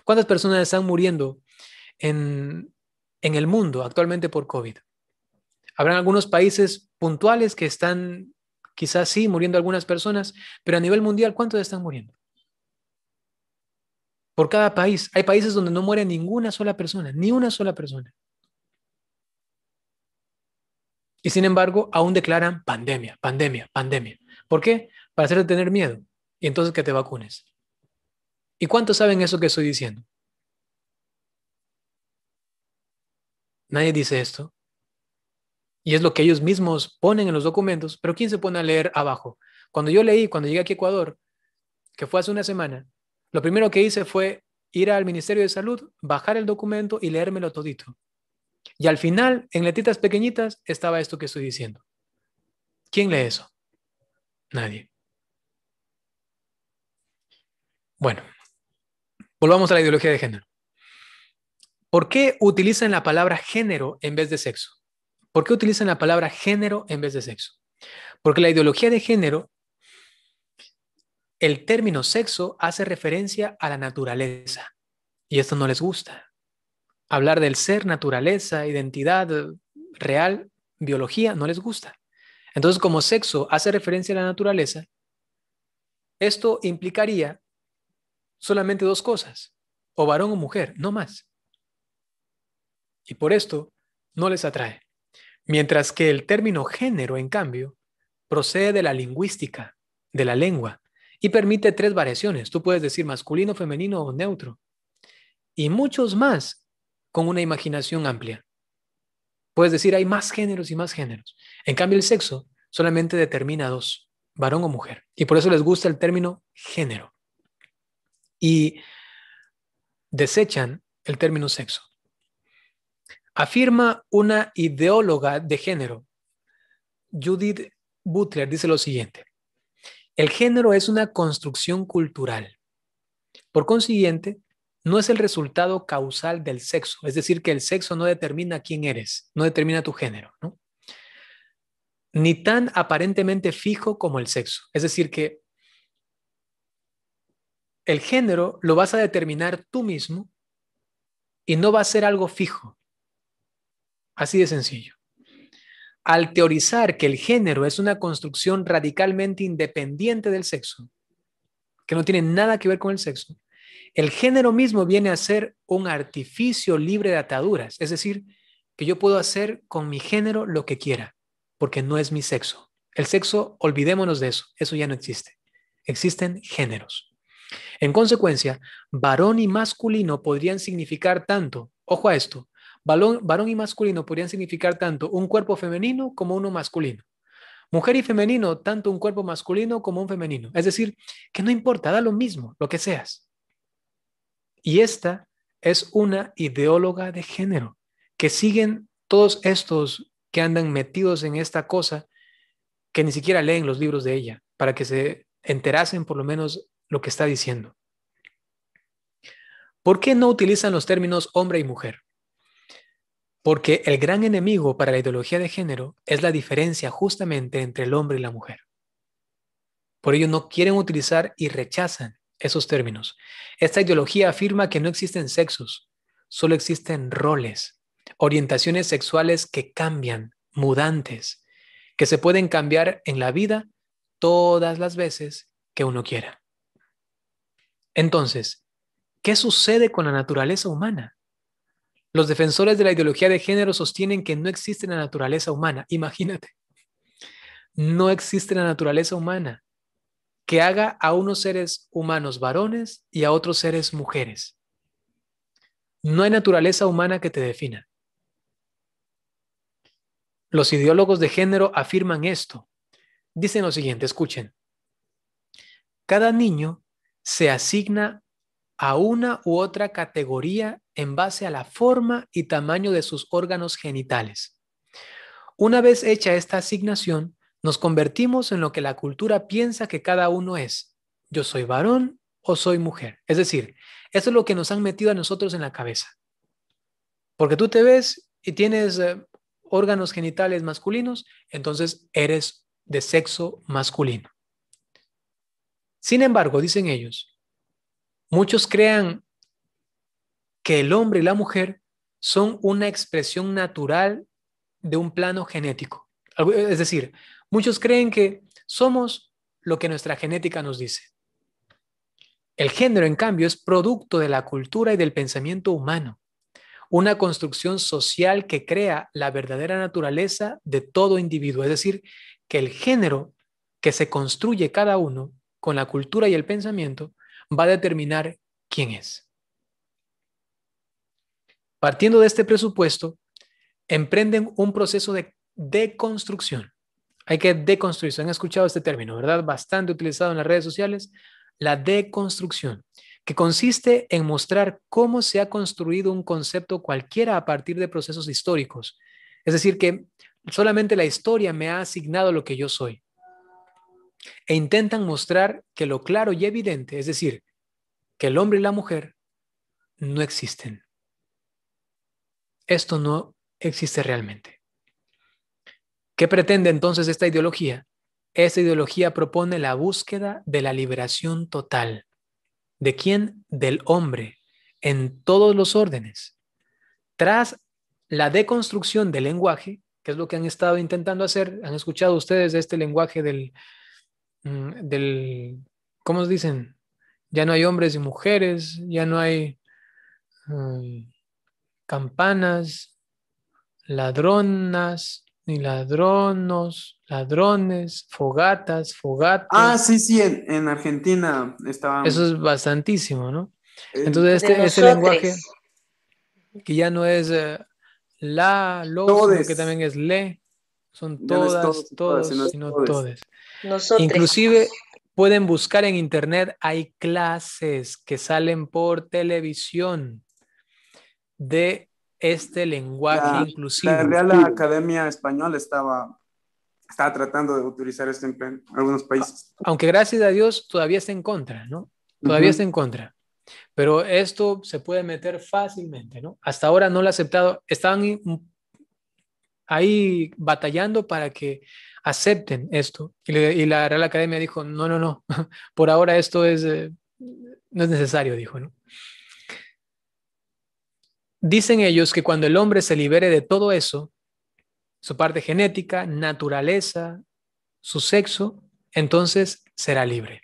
¿Cuántas personas están muriendo en el mundo actualmente por COVID? Habrán algunos países puntuales que están, quizás sí, muriendo algunas personas, pero a nivel mundial, ¿cuántos están muriendo? Por cada país. Hay países donde no muere ninguna sola persona, ni una sola persona. Y sin embargo, aún declaran pandemia, pandemia, pandemia. ¿Por qué? Para hacerte tener miedo y entonces que te vacunes. ¿Y cuántos saben eso que estoy diciendo? Nadie dice esto. Y es lo que ellos mismos ponen en los documentos, pero ¿quién se pone a leer abajo? Cuando yo leí, cuando llegué aquí a Ecuador, que fue hace una semana, lo primero que hice fue ir al Ministerio de Salud, bajar el documento y leérmelo todito. Y al final, en letritas pequeñitas, estaba esto que estoy diciendo. ¿Quién lee eso? Nadie. Bueno, volvamos a la ideología de género. ¿Por qué utilizan la palabra género en vez de sexo? ¿Por qué utilizan la palabra género en vez de sexo? Porque la ideología de género, el término sexo hace referencia a la naturaleza y esto no les gusta. Hablar del ser, naturaleza, identidad real, biología, no les gusta. Entonces, como sexo hace referencia a la naturaleza, esto implicaría solamente dos cosas, o varón o mujer, no más. Y por esto no les atrae. Mientras que el término género, en cambio, procede de la lingüística, de la lengua, y permite tres variaciones. Tú puedes decir masculino, femenino o neutro. Y muchos más con una imaginación amplia. Puedes decir, hay más géneros y más géneros. En cambio, el sexo solamente determina dos, varón o mujer. Y por eso les gusta el término género. Y desechan el término sexo. Afirma una ideóloga de género, Judith Butler, dice lo siguiente: el género es una construcción cultural. Por consiguiente, no es el resultado causal del sexo. Es decir, que el sexo no determina quién eres, no determina tu género, ¿no? Ni tan aparentemente fijo como el sexo. Es decir, que el género lo vas a determinar tú mismo y no va a ser algo fijo. Así de sencillo. Al teorizar que el género es una construcción radicalmente independiente del sexo, que no tiene nada que ver con el sexo, el género mismo viene a ser un artificio libre de ataduras. Es decir, que yo puedo hacer con mi género lo que quiera, porque no es mi sexo. El sexo, olvidémonos de eso ya no existe. Existen géneros. En consecuencia, varón y masculino podrían significar tanto, ojo a esto, varón y masculino podrían significar tanto un cuerpo femenino como uno masculino. Mujer y femenino, tanto un cuerpo masculino como un femenino. Es decir, que no importa, da lo mismo, lo que seas. Y esta es una ideóloga de género, que siguen todos estos que andan metidos en esta cosa, que ni siquiera leen los libros de ella, para que se enterasen por lo menos lo que está diciendo. ¿Por qué no utilizan los términos hombre y mujer? Porque el gran enemigo para la ideología de género es la diferencia justamente entre el hombre y la mujer. Por ello no quieren utilizar y rechazan esos términos. Esta ideología afirma que no existen sexos, solo existen roles, orientaciones sexuales que cambian, mudantes, que se pueden cambiar en la vida todas las veces que uno quiera. Entonces, ¿qué sucede con la naturaleza humana? Los defensores de la ideología de género sostienen que no existe la naturaleza humana. Imagínate, no existe la naturaleza humana que haga a unos seres humanos varones y a otros seres mujeres. No hay naturaleza humana que te defina. Los ideólogos de género afirman esto. Dicen lo siguiente, escuchen. Cada niño se asigna a una u otra categoría en base a la forma y tamaño de sus órganos genitales. Una vez hecha esta asignación, nos convertimos en lo que la cultura piensa que cada uno es. Yo soy varón o soy mujer. Es decir, eso es lo que nos han metido a nosotros en la cabeza. Porque tú te ves y tienes órganos genitales masculinos, entonces eres de sexo masculino. Sin embargo, dicen ellos, muchos crean que el hombre y la mujer son una expresión natural de un plano genético. Es decir, muchos creen que somos lo que nuestra genética nos dice. El género, en cambio, es producto de la cultura y del pensamiento humano, una construcción social que crea la verdadera naturaleza de todo individuo. Es decir, que el género que se construye cada uno con la cultura y el pensamiento va a determinar quién es. Partiendo de este presupuesto, emprenden un proceso de deconstrucción. Hay que deconstruir. ¿Han escuchado este término, verdad? Bastante utilizado en las redes sociales. La deconstrucción, que consiste en mostrar cómo se ha construido un concepto cualquiera a partir de procesos históricos. Es decir, que solamente la historia me ha asignado lo que yo soy. E intentan mostrar que lo claro y evidente, es decir, que el hombre y la mujer no existen. Esto no existe realmente. ¿Qué pretende entonces esta ideología? Esta ideología propone la búsqueda de la liberación total. ¿De quién? Del hombre, en todos los órdenes. Tras la deconstrucción del lenguaje, que es lo que han estado intentando hacer, han escuchado ustedes de este lenguaje ¿cómo se dicen? Ya no hay hombres y mujeres, ya no hay campanas, ladronas, ni ladronos, ladrones, fogatas, Ah, fogatos. sí, sí, en Argentina Eso estaban. es bastantísimo, ¿no? eh, Entonces, De este lenguaje nosotres. que ya no es sino que también es le. Son Ya no es todas, todas, sino todos, es sino todes. todes. Nosotros. Inclusive pueden buscar en internet, hay clases que salen por televisión de este lenguaje La inclusivo. Real Academia Española estaba tratando de utilizar esto en algunos países. Aunque gracias a Dios todavía está en contra, ¿no? Todavía está en contra. Pero esto se puede meter fácilmente, ¿no? Hasta ahora no lo ha aceptado. Estaban ahí batallando para que acepten esto. Y la Real Academia dijo, no, no, no, por ahora esto es, no es necesario, dijo, ¿no? Dicen ellos que cuando el hombre se libere de todo eso, su parte genética, naturaleza, su sexo, entonces será libre.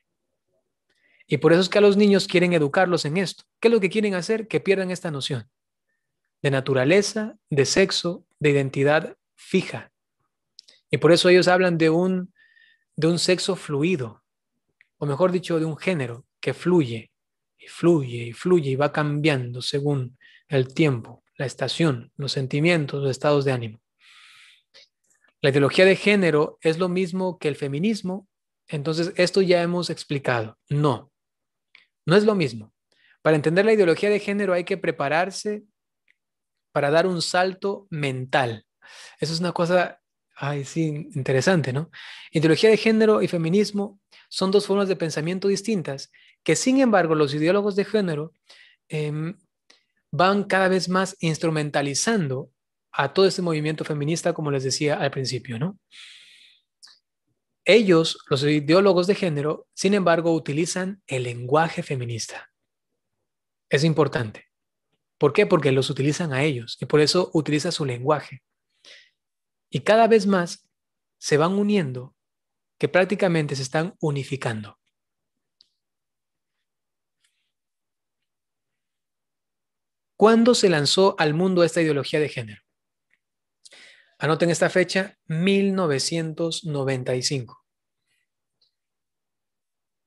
Y por eso es que a los niños quieren educarlos en esto. ¿Qué es lo que quieren hacer? Que pierdan esta noción de naturaleza, de sexo, de identidad fija. Y por eso ellos hablan de un sexo fluido, o mejor dicho, de un género que fluye y fluye y fluye y va cambiando según el tiempo, la estación, los sentimientos, los estados de ánimo. La ideología de género es lo mismo que el feminismo, entonces esto ya hemos explicado. No, no es lo mismo. Para entender la ideología de género hay que prepararse para dar un salto mental. Eso es una cosa, ay, sí, interesante, ¿no? Ideología de género y feminismo son dos formas de pensamiento distintas que, sin embargo, los ideólogos de género eh, van cada vez más instrumentalizando a todo este movimiento feminista, como les decía al principio, ¿no? Ellos, los ideólogos de género, sin embargo, utilizan el lenguaje feminista. Es importante. ¿Por qué? Porque los utilizan a ellos y por eso utiliza su lenguaje. Y cada vez más se van uniendo, que prácticamente se están unificando. ¿Cuándo se lanzó al mundo esta ideología de género? Anoten esta fecha, 1995.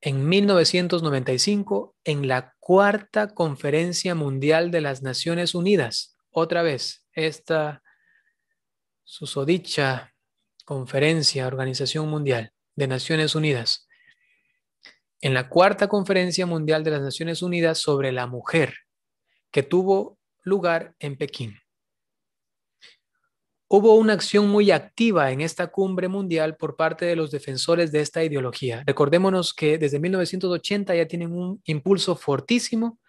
En 1995, en la cuarta Conferencia Mundial de las Naciones Unidas, otra vez, esta susodicha conferencia, Organización Mundial de Naciones Unidas, en la cuarta Conferencia Mundial de las Naciones Unidas sobre la mujer, que tuvo lugar en Pekín. Hubo una acción muy activa en esta cumbre mundial por parte de los defensores de esta ideología. Recordémonos que desde 1980 ya tienen un impulso fortísimo,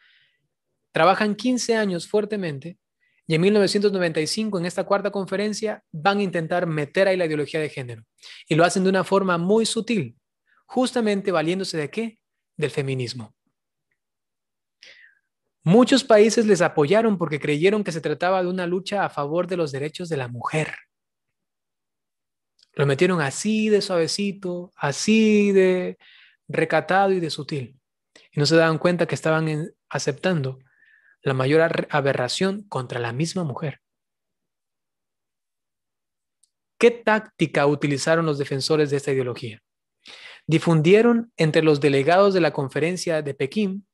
trabajan 15 años fuertemente y en 1995 en esta cuarta conferencia van a intentar meter ahí la ideología de género y lo hacen de una forma muy sutil, justamente valiéndose de ¿qué? Del feminismo. Muchos países les apoyaron porque creyeron que se trataba de una lucha a favor de los derechos de la mujer. Lo metieron así de suavecito, así de recatado y de sutil. Y no se daban cuenta que estaban aceptando la mayor aberración contra la misma mujer. ¿Qué táctica utilizaron los defensores de esta ideología? Difundieron entre los delegados de la conferencia de Pekín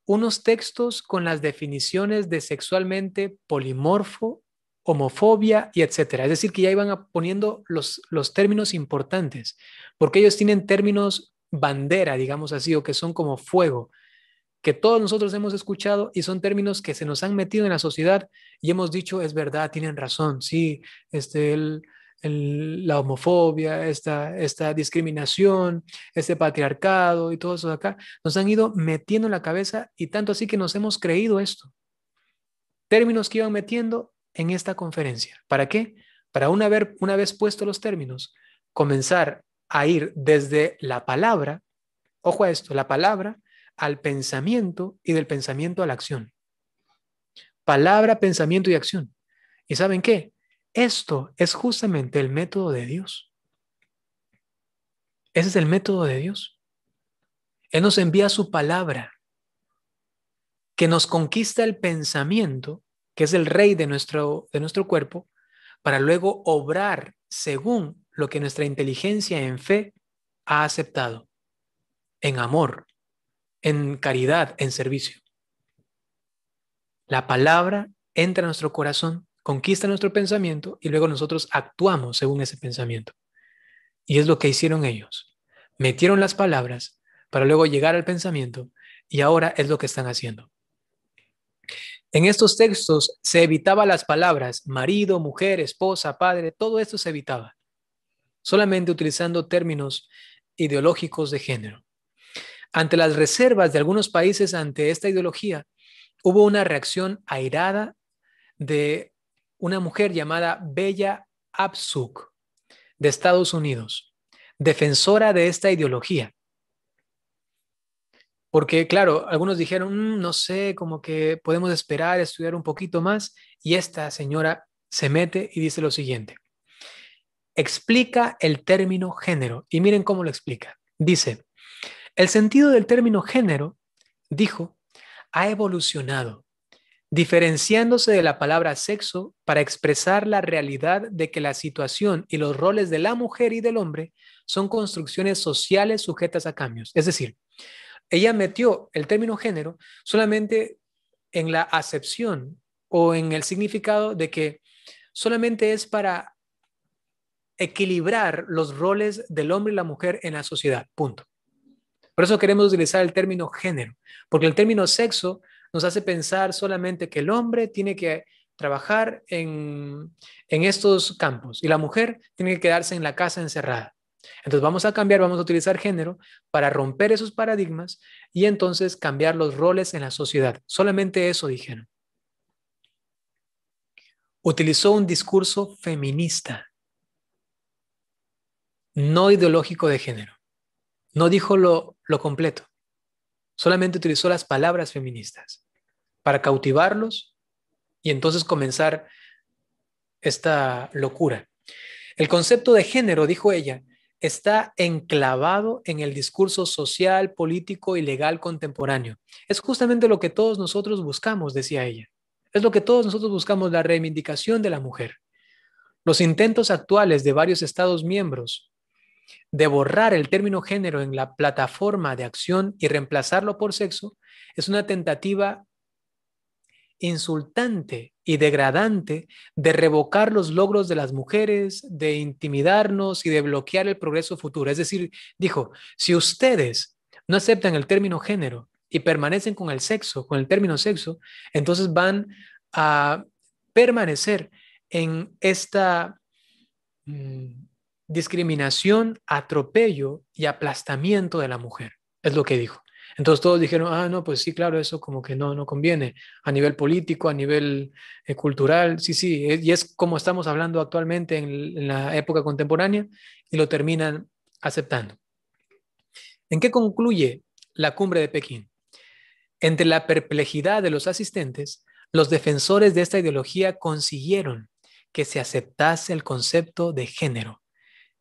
unos textos con las definiciones de sexualmente polimorfo, homofobia y etcétera. Es decir, que ya iban poniendo los términos importantes, porque ellos tienen términos bandera, digamos así, o que son como fuego, que todos nosotros hemos escuchado y son términos que se nos han metido en la sociedad y hemos dicho, es verdad, tienen razón, sí, la homofobia, esta discriminación, este patriarcado y todo eso de acá, nos han ido metiendo en la cabeza y tanto así que nos hemos creído esto. Términos que iban metiendo en esta conferencia. ¿Para qué? Para una vez puestos los términos, comenzar a ir desde la palabra, ojo a esto, la palabra al pensamiento y del pensamiento a la acción. Palabra, pensamiento y acción. ¿Y saben qué? Esto es justamente el método de Dios. Ese es el método de Dios. Él nos envía su palabra que nos conquista el pensamiento, que es el rey de nuestro cuerpo, para luego obrar según lo que nuestra inteligencia en fe ha aceptado, en amor, en caridad, en servicio. La palabra entra a nuestro corazón conquista nuestro pensamiento y luego nosotros actuamos según ese pensamiento. Y es lo que hicieron ellos. Metieron las palabras para luego llegar al pensamiento y ahora es lo que están haciendo. En estos textos se evitaba las palabras marido, mujer, esposa, padre, todo esto se evitaba, solamente utilizando términos ideológicos de género. Ante las reservas de algunos países ante esta ideología, hubo una reacción airada de una mujer llamada Bella Abzug de Estados Unidos, defensora de esta ideología. Porque, claro, algunos dijeron, no sé, como que podemos esperar, estudiar un poquito más, y esta señora se mete y dice lo siguiente. Explica el término género, y miren cómo lo explica. Dice, el sentido del término género, dijo, ha evolucionado, diferenciándose de la palabra sexo para expresar la realidad de que la situación y los roles de la mujer y del hombre son construcciones sociales sujetas a cambios. Es decir, ella metió el término género solamente en la acepción o en el significado de que solamente es para equilibrar los roles del hombre y la mujer en la sociedad, punto. Por eso queremos utilizar el término género, porque el término sexo nos hace pensar solamente que el hombre tiene que trabajar en estos campos y la mujer tiene que quedarse en la casa encerrada. Entonces vamos a cambiar, vamos a utilizar género para romper esos paradigmas y entonces cambiar los roles en la sociedad. Solamente eso dijeron. Utilizó un discurso feminista, no ideológico de género. No dijo lo completo. Solamente utilizó las palabras feministas para cautivarlos y entonces comenzar esta locura. El concepto de género, dijo ella, está enclavado en el discurso social, político y legal contemporáneo. Es justamente lo que todos nosotros buscamos, decía ella. Es lo que todos nosotros buscamos, la reivindicación de la mujer. Los intentos actuales de varios Estados miembros de borrar el término género en la plataforma de acción y reemplazarlo por sexo es una tentativa insultante y degradante de revocar los logros de las mujeres, de intimidarnos y de bloquear el progreso futuro. Es decir, dijo, si ustedes no aceptan el término género y permanecen con el sexo, con el término sexo, entonces van a permanecer en esta discriminación, atropello y aplastamiento de la mujer. Es lo que dijo. Entonces todos dijeron, no, pues sí, claro, eso como que no conviene a nivel político, a nivel cultural, sí, y es como estamos hablando actualmente en la época contemporánea y lo terminan aceptando. ¿En qué concluye la cumbre de Pekín? Entre la perplejidad de los asistentes, los defensores de esta ideología consiguieron que se aceptase el concepto de género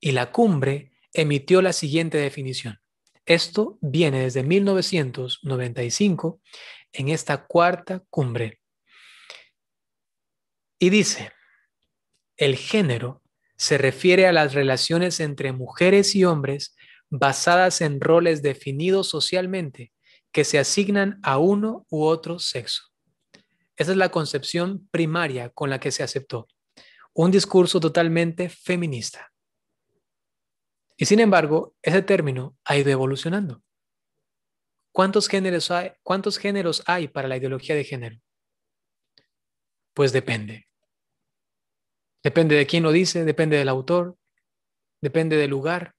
y la cumbre emitió la siguiente definición. Esto viene desde 1995 en esta cuarta cumbre. Y dice, el género se refiere a las relaciones entre mujeres y hombres basadas en roles definidos socialmente que se asignan a uno u otro sexo. Esa es la concepción primaria con la que se aceptó. Un discurso totalmente feminista. Y sin embargo, ese término ha ido evolucionando. ¿Cuántos géneros hay para la ideología de género? Pues depende. Depende de quién lo dice, depende del autor, depende del lugar,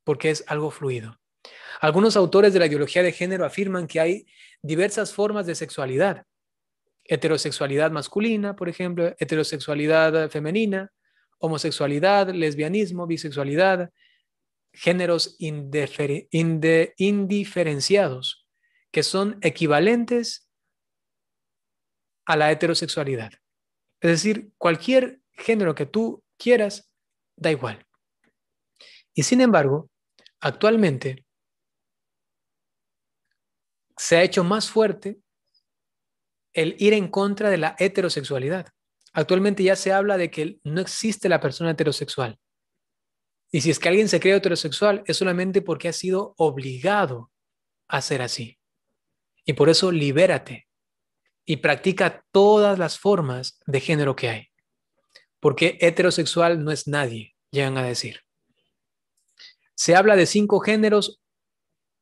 porque es algo fluido. Algunos autores de la ideología de género afirman que hay diversas formas de sexualidad. Heterosexualidad masculina, por ejemplo, heterosexualidad femenina, homosexualidad, lesbianismo, bisexualidad, géneros indiferenciados que son equivalentes a la heterosexualidad. Es decir, cualquier género que tú quieras, da igual. Y sin embargo, actualmente se ha hecho más fuerte el ir en contra de la heterosexualidad. Actualmente ya se habla de que no existe la persona heterosexual. Y si es que alguien se cree heterosexual, es solamente porque ha sido obligado a ser así. Y por eso libérate. y practica todas las formas de género que hay. Porque heterosexual no es nadie, llegan a decir. Se habla de 5 géneros,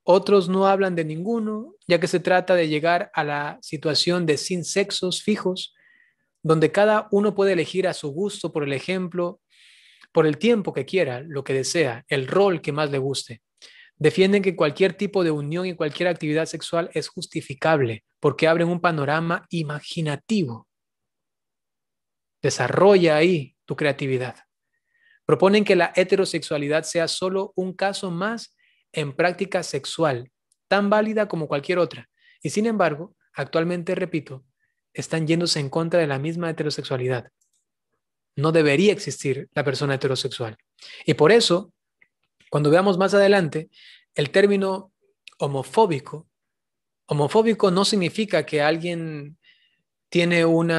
otros no hablan de ninguno, ya que se trata de llegar a la situación de sin sexos fijos, donde cada uno puede elegir a su gusto, por el ejemplo, por el tiempo que quiera, lo que desea, el rol que más le guste. Defienden que cualquier tipo de unión y cualquier actividad sexual es justificable porque abren un panorama imaginativo. Desarrolla ahí tu creatividad. Proponen que la heterosexualidad sea solo un caso más en práctica sexual, tan válida como cualquier otra. Y sin embargo, actualmente, repito, están yéndose en contra de la misma heterosexualidad. No debería existir la persona heterosexual. Y por eso, cuando veamos más adelante, el término homofóbico no significa que alguien tiene un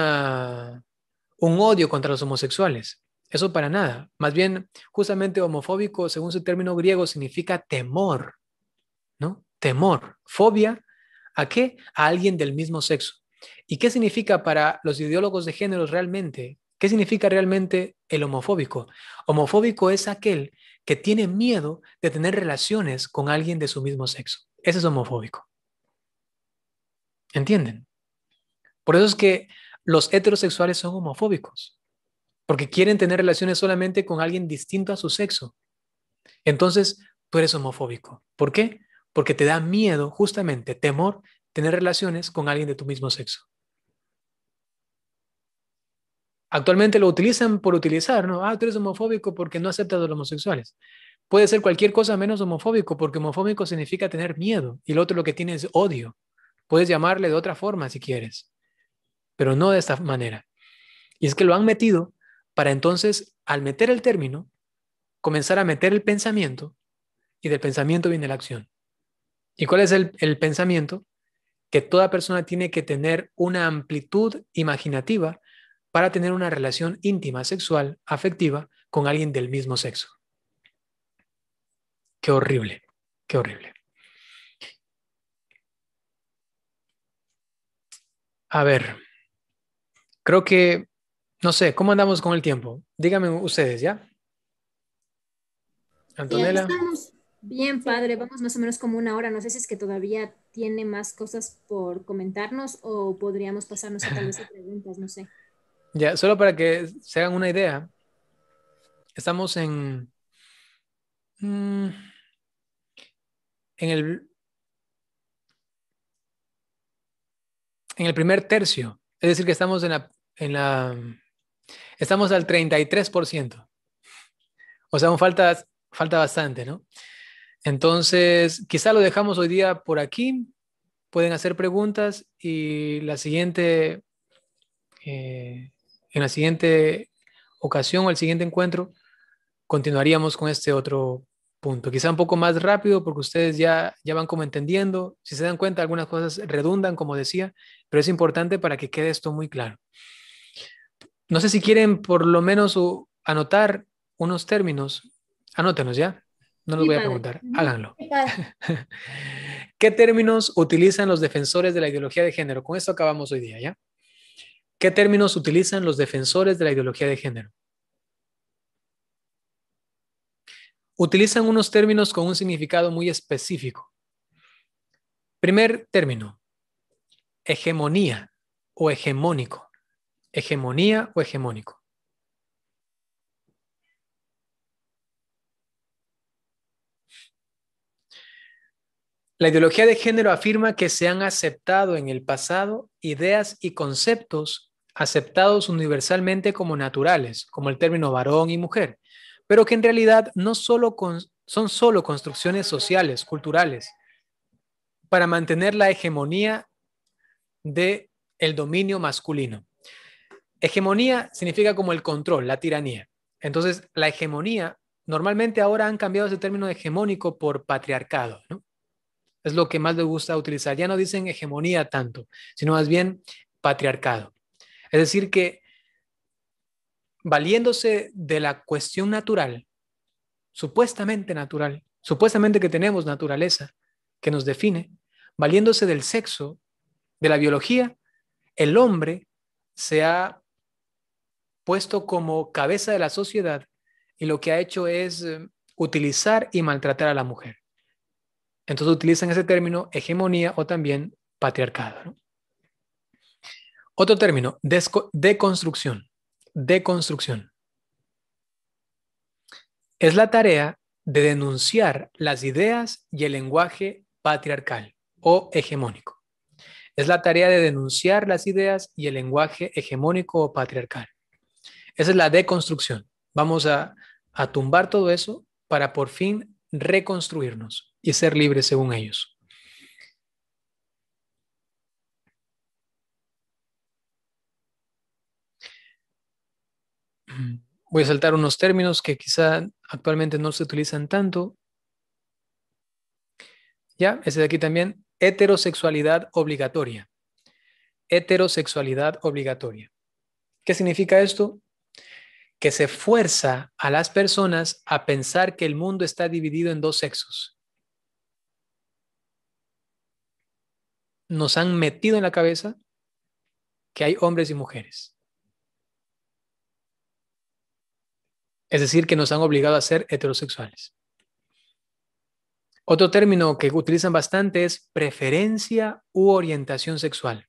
odio contra los homosexuales. Eso para nada. Más bien, justamente homofóbico, según su término griego, significa temor, ¿no? Temor. Fobia, ¿a qué? A alguien del mismo sexo. ¿Y qué significa para los ideólogos de género realmente? ¿Qué significa realmente el homofóbico? Homofóbico es aquel que tiene miedo de tener relaciones con alguien de su mismo sexo. Ese es homofóbico. ¿Entienden? Por eso es que los heterosexuales son homofóbicos, porque quieren tener relaciones solamente con alguien distinto a su sexo. Entonces, tú eres homofóbico. ¿Por qué? Porque te da miedo, justamente, temor, tener relaciones con alguien de tu mismo sexo. Actualmente lo utilizan por utilizar, ¿no? Ah, tú eres homofóbico porque no aceptas a los homosexuales. Puede ser cualquier cosa menos homofóbico, porque homofóbico significa tener miedo y el otro lo que tiene es odio. Puedes llamarle de otra forma si quieres, pero no de esta manera. Y es que lo han metido para entonces, al meter el término, comenzar a meter el pensamiento y del pensamiento viene la acción. ¿Y cuál es el pensamiento? Que toda persona tiene que tener una amplitud imaginativa para tener una relación íntima, sexual, afectiva con alguien del mismo sexo. Qué horrible, qué horrible. A ver, creo que, no sé, ¿cómo andamos con el tiempo? Díganme ustedes, ¿ya? Sí, aquí Antonella. estamos. Bien, padre. Vamos más o menos como una hora. No sé si es que todavía tiene más cosas por comentarnos o podríamos pasarnos a tal vez a preguntas, no sé. Ya, solo para que se hagan una idea, estamos mm, en el primer tercio. Es decir, que estamos estamos al 33%. O sea, aún falta bastante, ¿no? Entonces, quizá lo dejamos hoy día por aquí. Pueden hacer preguntas y en la siguiente ocasión o el siguiente encuentro continuaríamos con este otro punto. Quizá un poco más rápido porque ustedes ya van como entendiendo. Si se dan cuenta, algunas cosas redundan, como decía, pero es importante para que quede esto muy claro. No sé si quieren por lo menos anotar unos términos. Anótenos ya. No los Sí, voy a padre. preguntar. Ujú. Háganlo. Sí, padre. ¿Qué términos utilizan los defensores de la ideología de género? Con esto acabamos hoy día, ¿ya? ¿Qué términos utilizan los defensores de la ideología de género? Utilizan unos términos con un significado muy específico. Primer término, hegemonía o hegemónico. Hegemonía o hegemónico. La ideología de género afirma que se han aceptado en el pasado ideas y conceptos aceptados universalmente como naturales, como el término varón y mujer, pero que en realidad no son solo construcciones sociales, culturales, para mantener la hegemonía del dominio masculino. Hegemonía significa como el control, la tiranía. Entonces, la hegemonía, normalmente ahora han cambiado ese término hegemónico por patriarcado, ¿no? Es lo que más les gusta utilizar. Ya no dicen hegemonía tanto, sino más bien patriarcado. Es decir, que valiéndose de la cuestión natural, supuestamente que tenemos naturaleza que nos define, valiéndose del sexo, de la biología, El hombre se ha puesto como cabeza de la sociedad y lo que ha hecho es utilizar y maltratar a la mujer. Entonces utilizan ese término hegemonía o también patriarcado, ¿no? Otro término, deconstrucción. Deconstrucción. Es la tarea de denunciar las ideas y el lenguaje patriarcal o hegemónico. Es la tarea de denunciar las ideas y el lenguaje hegemónico o patriarcal. Esa es la deconstrucción. Vamos a tumbar todo eso para por fin reconstruirnos y ser libres según ellos. Voy a saltar unos términos que quizá actualmente no se utilizan tanto. Ya, ese de aquí también, heterosexualidad obligatoria. Heterosexualidad obligatoria. ¿Qué significa esto? Que se fuerza a las personas a pensar que el mundo está dividido en dos sexos. Nos han metido en la cabeza que hay hombres y mujeres. Es decir, que nos han obligado a ser heterosexuales. Otro término que utilizan bastante es preferencia u orientación sexual.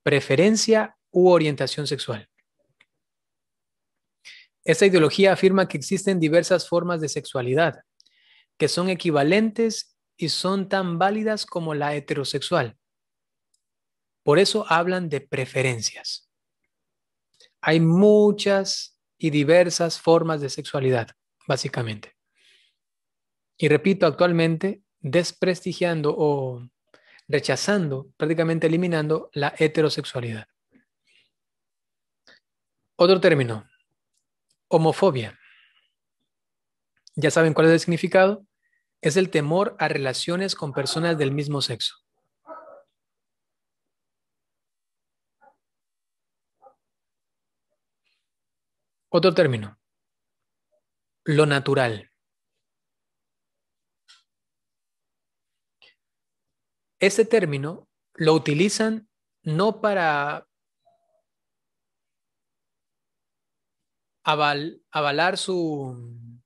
Preferencia u orientación sexual. Esta ideología afirma que existen diversas formas de sexualidad, que son equivalentes y son tan válidas como la heterosexual. Por eso hablan de preferencias. Hay muchas y diversas formas de sexualidad, básicamente. Y repito, actualmente desprestigiando o rechazando, prácticamente eliminando la heterosexualidad. Otro término, homofobia. ¿Ya saben cuál es el significado? Es el temor a relaciones con personas del mismo sexo. Otro término, lo natural. Este término lo utilizan no para avalar su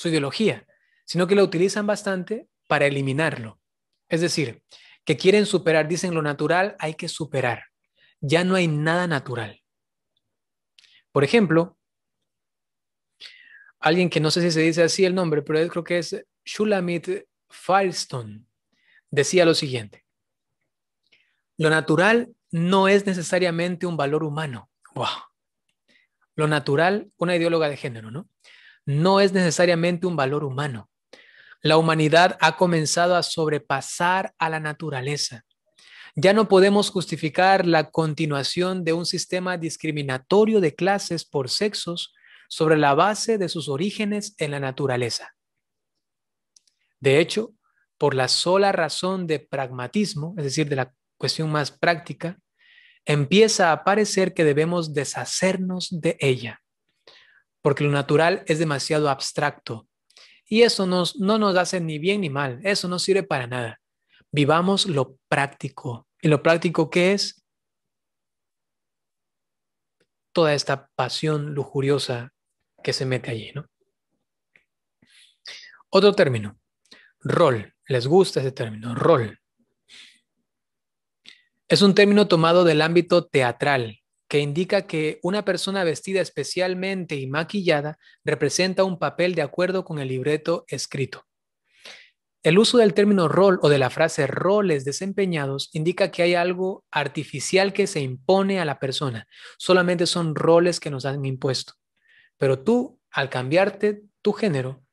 ideología, sino que lo utilizan bastante para eliminarlo. Es decir, que quieren superar, dicen lo natural hay que superar. Ya no hay nada natural. Por ejemplo, alguien que no sé si se dice así el nombre, pero él creo que es Shulamit Firestone, decía lo siguiente: lo natural no es necesariamente un valor humano. Wow. Lo natural, una ideóloga de género, ¿no? No es necesariamente un valor humano. La humanidad ha comenzado a sobrepasar a la naturaleza. Ya no podemos justificar la continuación de un sistema discriminatorio de clases por sexos sobre la base de sus orígenes en la naturaleza. De hecho, por la sola razón de pragmatismo, es decir, de la cuestión más práctica, empieza a parecer que debemos deshacernos de ella, porque lo natural es demasiado abstracto y eso no nos hace ni bien ni mal, eso no sirve para nada. Vivamos lo práctico. ¿Y lo práctico qué es? Toda esta pasión lujuriosa que se mete allí, ¿no? Otro término, rol. ¿Les gusta ese término? Rol. Es un término tomado del ámbito teatral que indica que una persona vestida especialmente y maquillada representa un papel de acuerdo con el libreto escrito. El uso del término rol o de la frase roles desempeñados indica que hay algo artificial que se impone a la persona. Solamente son roles que nos han impuesto. Pero tú, al cambiarte tu género,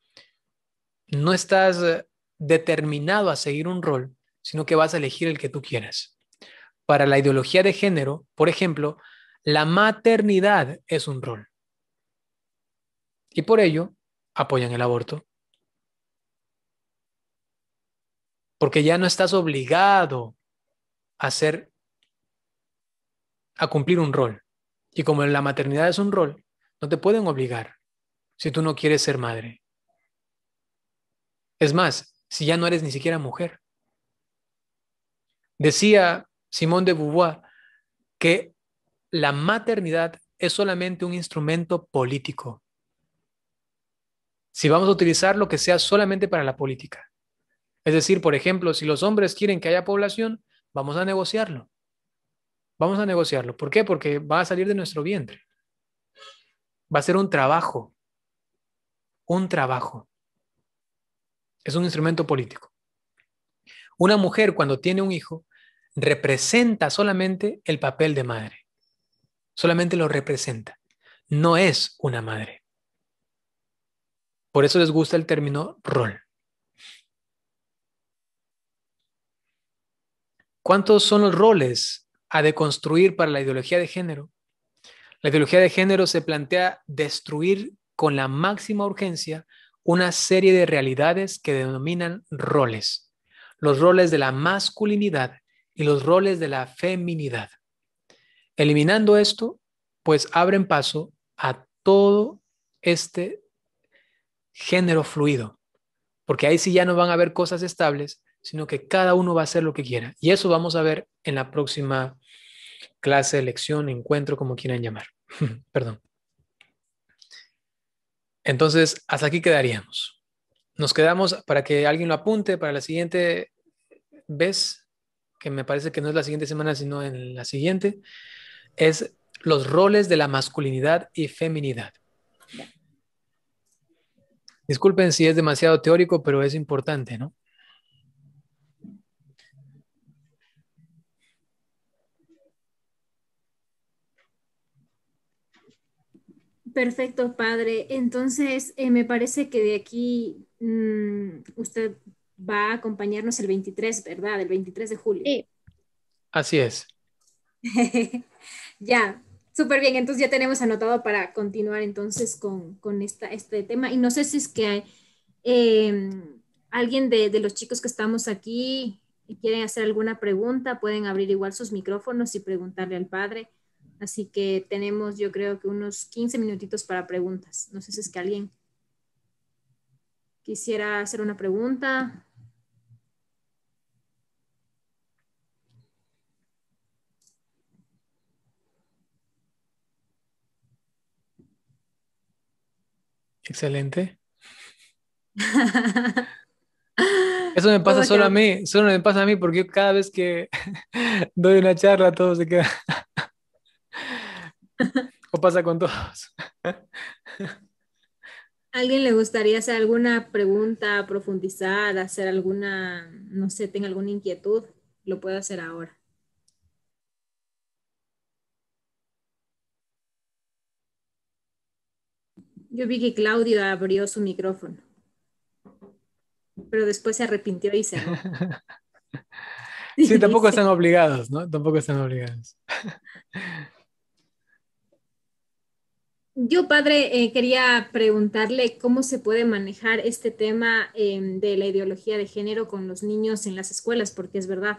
no estás determinado a seguir un rol, sino que vas a elegir el que tú quieras. Para la ideología de género, por ejemplo, la maternidad es un rol. Y por ello, apoyan el aborto. Porque ya no estás obligado a cumplir un rol. Y como la maternidad es un rol, no te pueden obligar si tú no quieres ser madre. Es más, si ya no eres ni siquiera mujer. Decía Simone de Beauvoir que la maternidad es solamente un instrumento político. Si vamos a utilizarlo, que sea solamente para la política. Es decir, por ejemplo, si los hombres quieren que haya población, vamos a negociarlo. Vamos a negociarlo. ¿Por qué? Porque va a salir de nuestro vientre. Va a ser un trabajo. Un trabajo. Es un instrumento político. Una mujer, cuando tiene un hijo, representa solamente el papel de madre. Solamente lo representa. No es una madre. Por eso les gusta el término rol. ¿Cuántos son los roles a deconstruir para la ideología de género? La ideología de género se plantea destruir con la máxima urgencia una serie de realidades que denominan roles. Los roles de la masculinidad y los roles de la feminidad. Eliminando esto, pues abren paso a todo este género fluido, porque ahí sí ya no van a haber cosas estables, sino que cada uno va a hacer lo que quiera. Y eso vamos a ver en la próxima clase, lección, encuentro, como quieran llamar. Perdón. Entonces, hasta aquí quedaríamos. Nos quedamos para que alguien lo apunte para la siguiente vez, que me parece que no es la siguiente semana, sino en la siguiente, es los roles de la masculinidad y feminidad. Disculpen si es demasiado teórico, pero es importante, ¿no? Perfecto, padre. Entonces, me parece que de aquí usted va a acompañarnos el 23, ¿verdad? El 23 de julio. Sí. Así es. Ya, súper bien. Entonces ya tenemos anotado para continuar entonces con este tema. Y no sé si es que eh, alguien de los chicos que estamos aquí quieren hacer alguna pregunta, pueden abrir igual sus micrófonos y preguntarle al padre. Así que tenemos, yo creo que unos 15 minutitos para preguntas. No sé si es que alguien quisiera hacer una pregunta. Excelente. Eso me pasa Todo solo a queda- mí, solo me pasa a mí porque yo cada vez que doy una charla todo se queda. O pasa con todos. ¿Alguien le gustaría hacer alguna pregunta, profundizar, hacer alguna, no sé, tenga alguna inquietud? Lo puedo hacer ahora. Yo vi que Claudio abrió su micrófono, pero después se arrepintió y cerró. Sí, tampoco Dice. están obligados, ¿no? Tampoco están obligados. Yo, padre, quería preguntarle cómo se puede manejar este tema de la ideología de género con los niños en las escuelas, porque es verdad,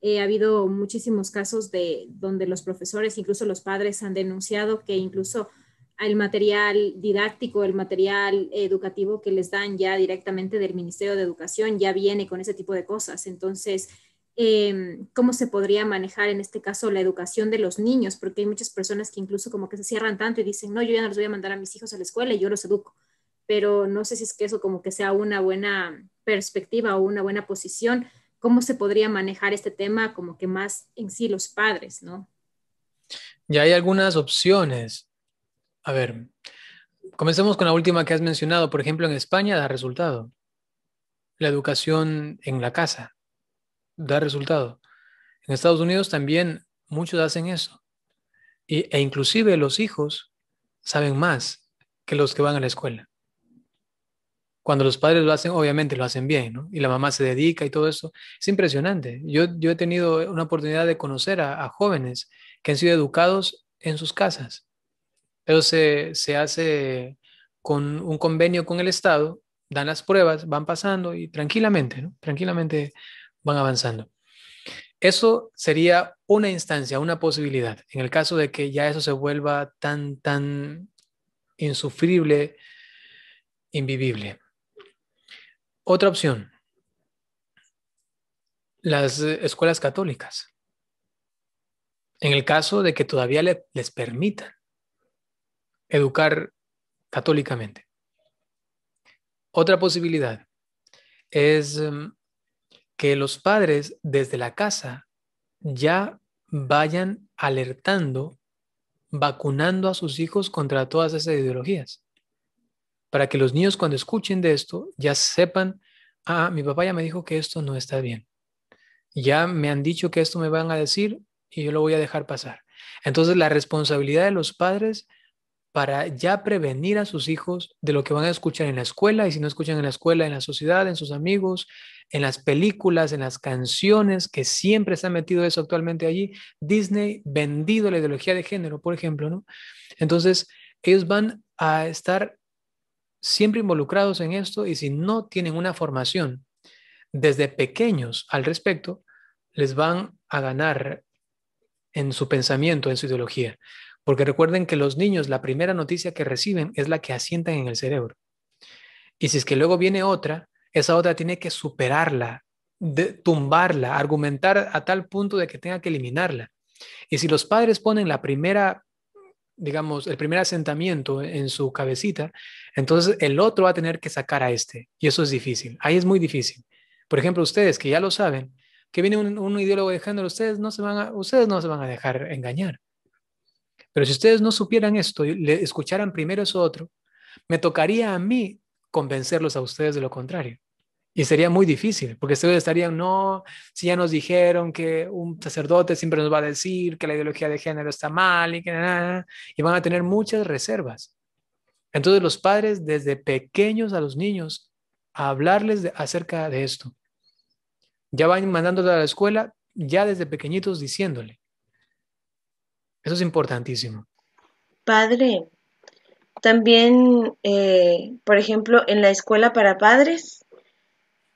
ha habido muchísimos casos de donde los profesores, incluso los padres, han denunciado que incluso el material didáctico, el material educativo que les dan ya directamente del Ministerio de Educación ya viene con ese tipo de cosas. Entonces, cómo se podría manejar en este caso la educación de los niños, porque hay muchas personas que incluso como que se cierran tanto y dicen, no, yo ya no los voy a mandar a mis hijos a la escuela y yo los educo, pero no sé si es que eso como que sea una buena perspectiva o una buena posición, cómo se podría manejar este tema como que más en sí los padres, ¿no? Ya hay algunas opciones. A ver, comencemos con la última que has mencionado. Por ejemplo, en España da resultado. La educación en la casa da resultado. En Estados Unidos también muchos hacen eso. E inclusive los hijos saben más que los que van a la escuela. Cuando los padres lo hacen, obviamente lo hacen bien, ¿no? Y la mamá se dedica y todo eso. Es impresionante. Yo he tenido una oportunidad de conocer a jóvenes que han sido educados en sus casas. Eso se hace con un convenio con el Estado, dan las pruebas, van pasando y tranquilamente, ¿no? Tranquilamente van avanzando. Eso sería una instancia, una posibilidad. En el caso de que ya eso se vuelva tan insufrible, invivible. Otra opción, las escuelas católicas. en el caso de que todavía les permitan educar católicamente. Otra posibilidad es que los padres desde la casa ya vayan alertando, vacunando a sus hijos contra todas esas ideologías, para que los niños cuando escuchen de esto ya sepan, ah, mi papá ya me dijo que esto no está bien, ya me han dicho que esto me van a decir y yo lo voy a dejar pasar. Entonces la responsabilidad de los padres para ya prevenir a sus hijos de lo que van a escuchar en la escuela, y si no escuchan en la escuela, en la sociedad, en sus amigos, en las películas, en las canciones, que siempre se ha metido eso actualmente allí. Disney vendido la ideología de género, por ejemplo, ¿no? Entonces, ellos van a estar siempre involucrados en esto, y si no tienen una formación desde pequeños al respecto, les van a ganar en su pensamiento, en su ideología. Porque recuerden que los niños, la primera noticia que reciben es la que asientan en el cerebro. Y si es que luego viene otra, esa otra tiene que superarla, tumbarla, argumentar a tal punto de que tenga que eliminarla. Y si los padres ponen la primera, digamos, el primer asentamiento en su cabecita, entonces el otro va a tener que sacar a este. Y eso es difícil. Ahí es muy difícil. Por ejemplo, ustedes que ya lo saben, que viene un ideólogo de género, ustedes no se van a dejar engañar. Pero si ustedes no supieran esto y le escucharan primero eso otro, me tocaría a mí convencerlos a ustedes de lo contrario. Y sería muy difícil, porque ustedes estarían, no, si ya nos dijeron que un sacerdote siempre nos va a decir que la ideología de género está mal y que nada, y van a tener muchas reservas. Entonces los padres desde pequeños a los niños a hablarles acerca de esto. Ya van mandándolos a la escuela, ya desde pequeñitos diciéndole. Eso es importantísimo. Padre, también, por ejemplo, en la escuela para padres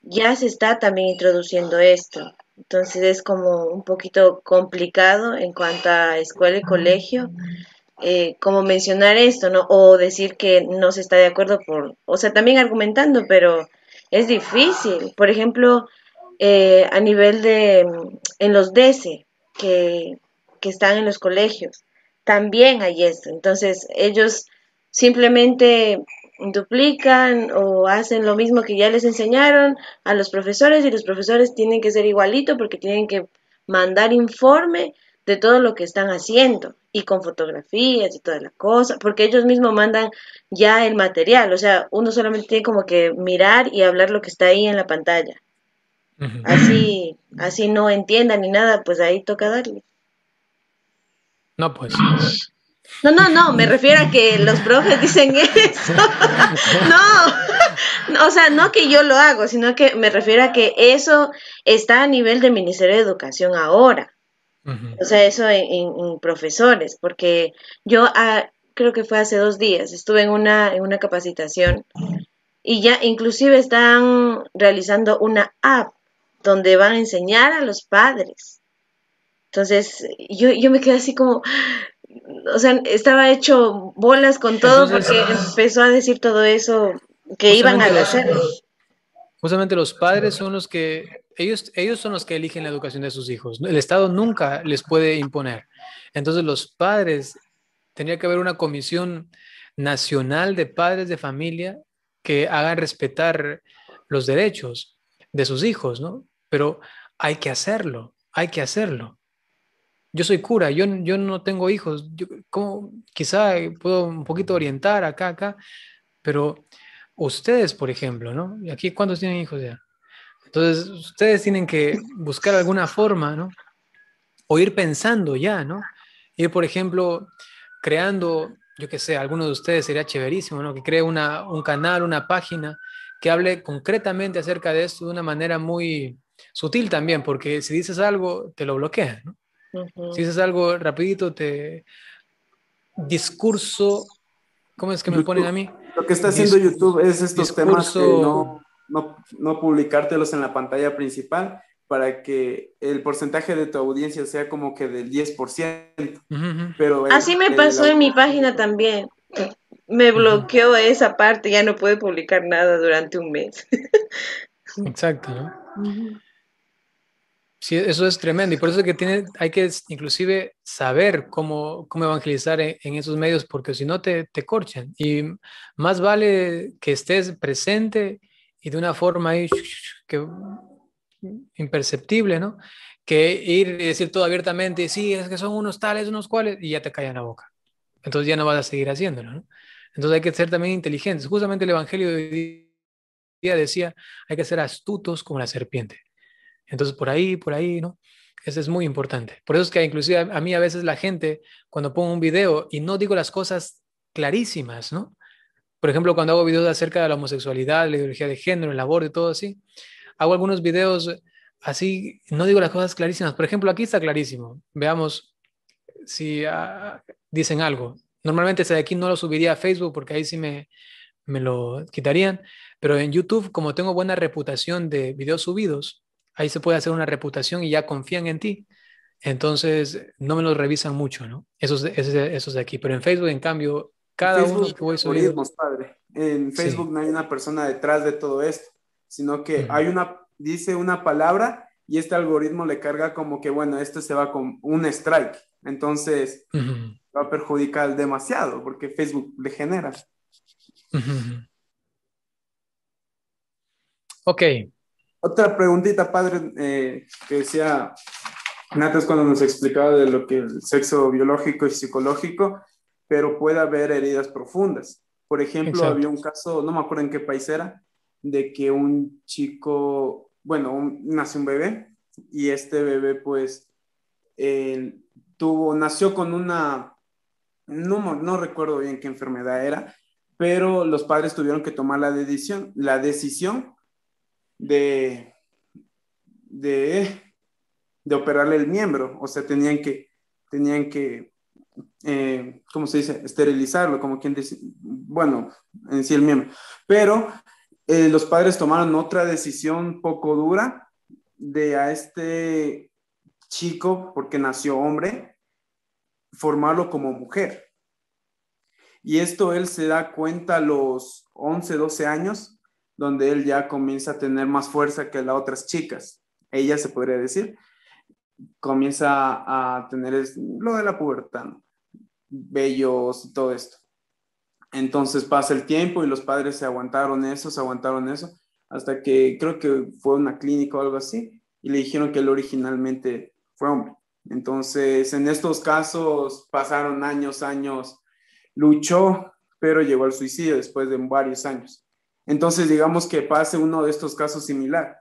ya se está también introduciendo esto. Entonces es como un poquito complicado en cuanto a escuela y colegio, como mencionar esto, ¿no? O decir que no se está de acuerdo o sea, también argumentando, pero es difícil. Por ejemplo, a nivel en los DESE que están en los colegios, también hay esto. Entonces, ellos simplemente duplican o hacen lo mismo que ya les enseñaron a los profesores, y los profesores tienen que ser igualito porque tienen que mandar informe de todo lo que están haciendo y con fotografías y toda la cosa, porque ellos mismos mandan ya el material, o sea, uno solamente tiene como que mirar y hablar lo que está ahí en la pantalla. Así no entiendan ni nada, pues ahí toca darle. No, pues. No, me refiero a que los profes dicen eso. No, o sea, no que yo lo hago, sino que me refiero a que eso está a nivel del Ministerio de Educación ahora. O sea, eso en profesores, porque yo creo que fue hace 2 días, estuve en una capacitación y ya inclusive están realizando una app donde van a enseñar a los padres. Entonces, yo me quedé así como, o sea, estaba hecho bolas con todo. Entonces, porque empezó a decir todo eso que iban a hacer. Justamente los padres son los que, ellos son los que eligen la educación de sus hijos. El Estado nunca les puede imponer. Entonces los padres, tendría que haber una comisión nacional de padres de familia que hagan respetar los derechos de sus hijos, ¿no? Pero hay que hacerlo, hay que hacerlo. Yo soy cura, yo no tengo hijos, quizá puedo un poquito orientar acá, pero ustedes, por ejemplo, ¿no? ¿Y aquí cuántos tienen hijos ya? Entonces, ustedes tienen que buscar alguna forma, ¿no? O ir pensando ya, ¿no? Ir, por ejemplo, creando, yo qué sé, alguno de ustedes sería chéverísimo, ¿no? Que cree un canal, una página que hable concretamente acerca de esto de una manera muy sutil también, porque si dices algo, te lo bloquean, ¿no? Si dices algo rapidito, discurso, ¿cómo es que me ponen a mí? Lo que está haciendo YouTube es estos temas que no publicártelos en la pantalla principal para que el porcentaje de tu audiencia sea como que del 10%. Pero así me pasó en mi página también. Me bloqueó esa parte, ya no pude publicar nada durante un mes. Exacto, ¿no? Sí, eso es tremendo y por eso es que hay que inclusive saber cómo evangelizar en esos medios porque si no te corchan y más vale que estés presente y de una forma ahí que, imperceptible, ¿no? Que ir y decir todo abiertamente, sí, es que son unos tales, unos cuales y ya te callan la boca. Entonces ya no vas a seguir haciéndolo, ¿no? Entonces hay que ser también inteligentes. Justamente el Evangelio de hoy día decía, hay que ser astutos como la serpiente. Entonces, por ahí, ¿no? Eso es muy importante. Por eso es que inclusive a mí a veces la gente, cuando pongo un video y no digo las cosas clarísimas, ¿no? Por ejemplo, cuando hago videos acerca de la homosexualidad, la ideología de género, el aborto y todo así, hago algunos videos así, no digo las cosas clarísimas. Por ejemplo, aquí está clarísimo. Veamos si dicen algo. Normalmente ese de aquí no lo subiría a Facebook porque ahí sí me lo quitarían, pero en YouTube, como tengo buena reputación de videos subidos, ahí se puede hacer una reputación y ya confían en ti. Entonces, no me los revisan mucho, ¿no? Esos de aquí. Pero en Facebook, en cambio, cada Facebook uno es que voy subiendo, algoritmos, padre. En sí. Facebook no hay una persona detrás de todo esto, sino que Ujú. dice una palabra y este algoritmo le carga como que, bueno, esto se va con un strike. Entonces, Ujú. va a perjudicar demasiado porque Facebook le genera. Ujú. Ok, Otra preguntita, padre, que decía antes cuando nos explicaba de lo que el sexo biológico y psicológico, pero puede haber heridas profundas. Por ejemplo, había exacto. un caso, no me acuerdo en qué país era, de que un chico, bueno, nació un bebé y este bebé pues eh, nació con una, no recuerdo bien qué enfermedad era, pero los padres tuvieron que tomar la decisión de, de, de operarle el miembro, o sea, tenían que, ¿cómo se dice? Esterilizarlo, como quien dice, bueno, en sí el miembro. Pero los padres tomaron otra decisión poco dura de a este chico, porque nació hombre, formarlo como mujer. Y esto él se da cuenta a los 11 12 años, donde él ya comienza a tener más fuerza que las otras chicas. Ella se podría decir, comienza a tener lo de la pubertad, ¿no? Vellos y todo esto. Entonces pasa el tiempo y los padres se aguantaron eso, hasta que creo que fue una clínica o algo así, y le dijeron que él originalmente fue hombre. Entonces, en estos casos pasaron años, luchó, pero llegó al suicidio después de varios años. Entonces, digamos que pase uno de estos casos similar.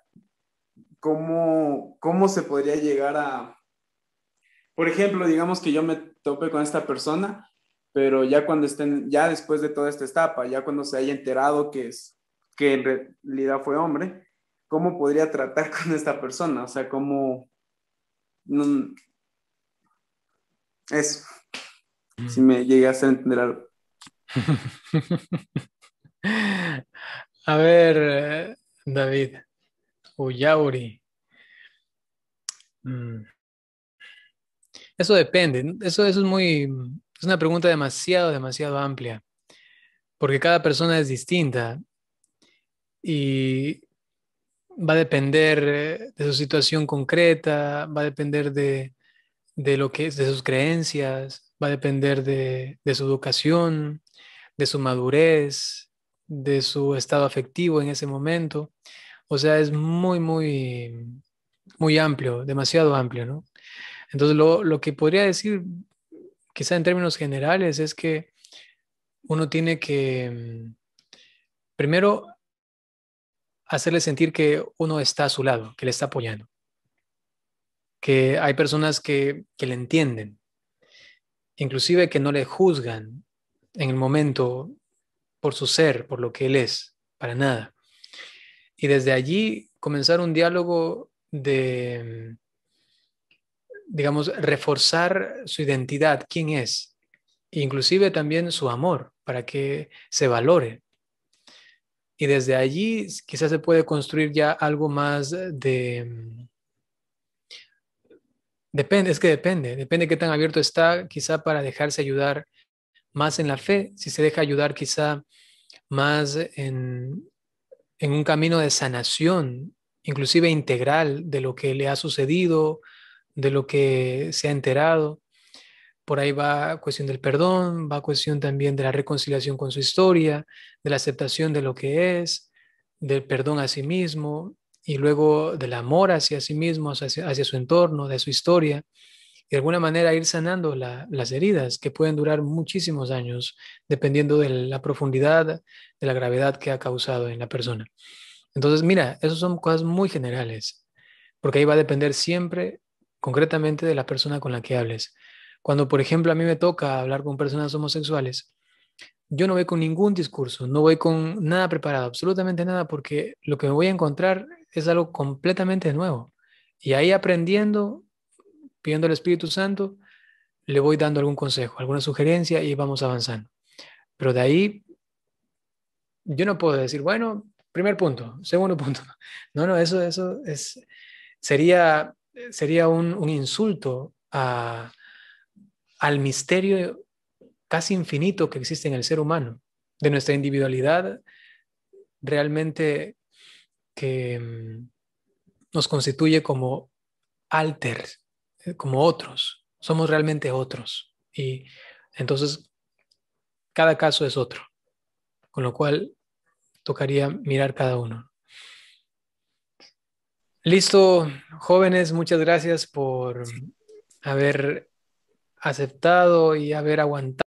¿Cómo se podría llegar a, por ejemplo, digamos que yo me tope con esta persona, pero ya cuando estén, ya después de toda esta etapa, ya cuando se haya enterado que en realidad fue hombre, ¿cómo podría tratar con esta persona? O sea, ¿cómo? No, eso, si me llegué a hacer entender algo. A ver, David, Uyauri. Mm. Eso depende. Eso es es una pregunta demasiado amplia, porque cada persona es distinta y va a depender de su situación concreta, va a depender de lo que es, de sus creencias, va a depender de su educación, de su madurez, de su estado afectivo en ese momento. O sea, es muy amplio, demasiado amplio, ¿no? Entonces, lo que podría decir, quizá en términos generales, es que uno tiene que, primero, hacerle sentir que uno está a su lado, que le está apoyando, que hay personas que le entienden, inclusive que no le juzgan en el momento por su ser, por lo que él es, para nada. Y desde allí comenzar un diálogo de, digamos, reforzar su identidad, quién es, e inclusive también su amor, para que se valore. Y desde allí quizás se puede construir ya algo más depende, es que depende qué tan abierto está, quizá para dejarse ayudar más en la fe, si se deja ayudar quizá más en un camino de sanación, inclusive integral de lo que le ha sucedido, de lo que se ha enterado. Por ahí va cuestión del perdón, va cuestión también de la reconciliación con su historia, de la aceptación de lo que es, del perdón a sí mismo y luego del amor hacia sí mismo, hacia su entorno, de su historia. De alguna manera ir sanando las heridas que pueden durar muchísimos años, dependiendo de la profundidad, de la gravedad que ha causado en la persona. Entonces, mira, esas son cosas muy generales, porque ahí va a depender siempre concretamente de la persona con la que hables. Cuando, por ejemplo, a mí me toca hablar con personas homosexuales, yo no voy con ningún discurso, no voy con nada preparado, absolutamente nada, porque lo que me voy a encontrar es algo completamente nuevo. Y ahí aprendiendo, pidiendo al Espíritu Santo, le voy dando algún consejo, alguna sugerencia y vamos avanzando. Pero de ahí yo no puedo decir, bueno, primer punto, segundo punto. No, no, eso sería, sería un insulto al misterio casi infinito que existe en el ser humano, de nuestra individualidad realmente que nos constituye como alter, como otros. Somos realmente otros. Y entonces cada caso es otro, con lo cual tocaría mirar cada uno. Listo, jóvenes, muchas gracias por haber aceptado y haber aguantado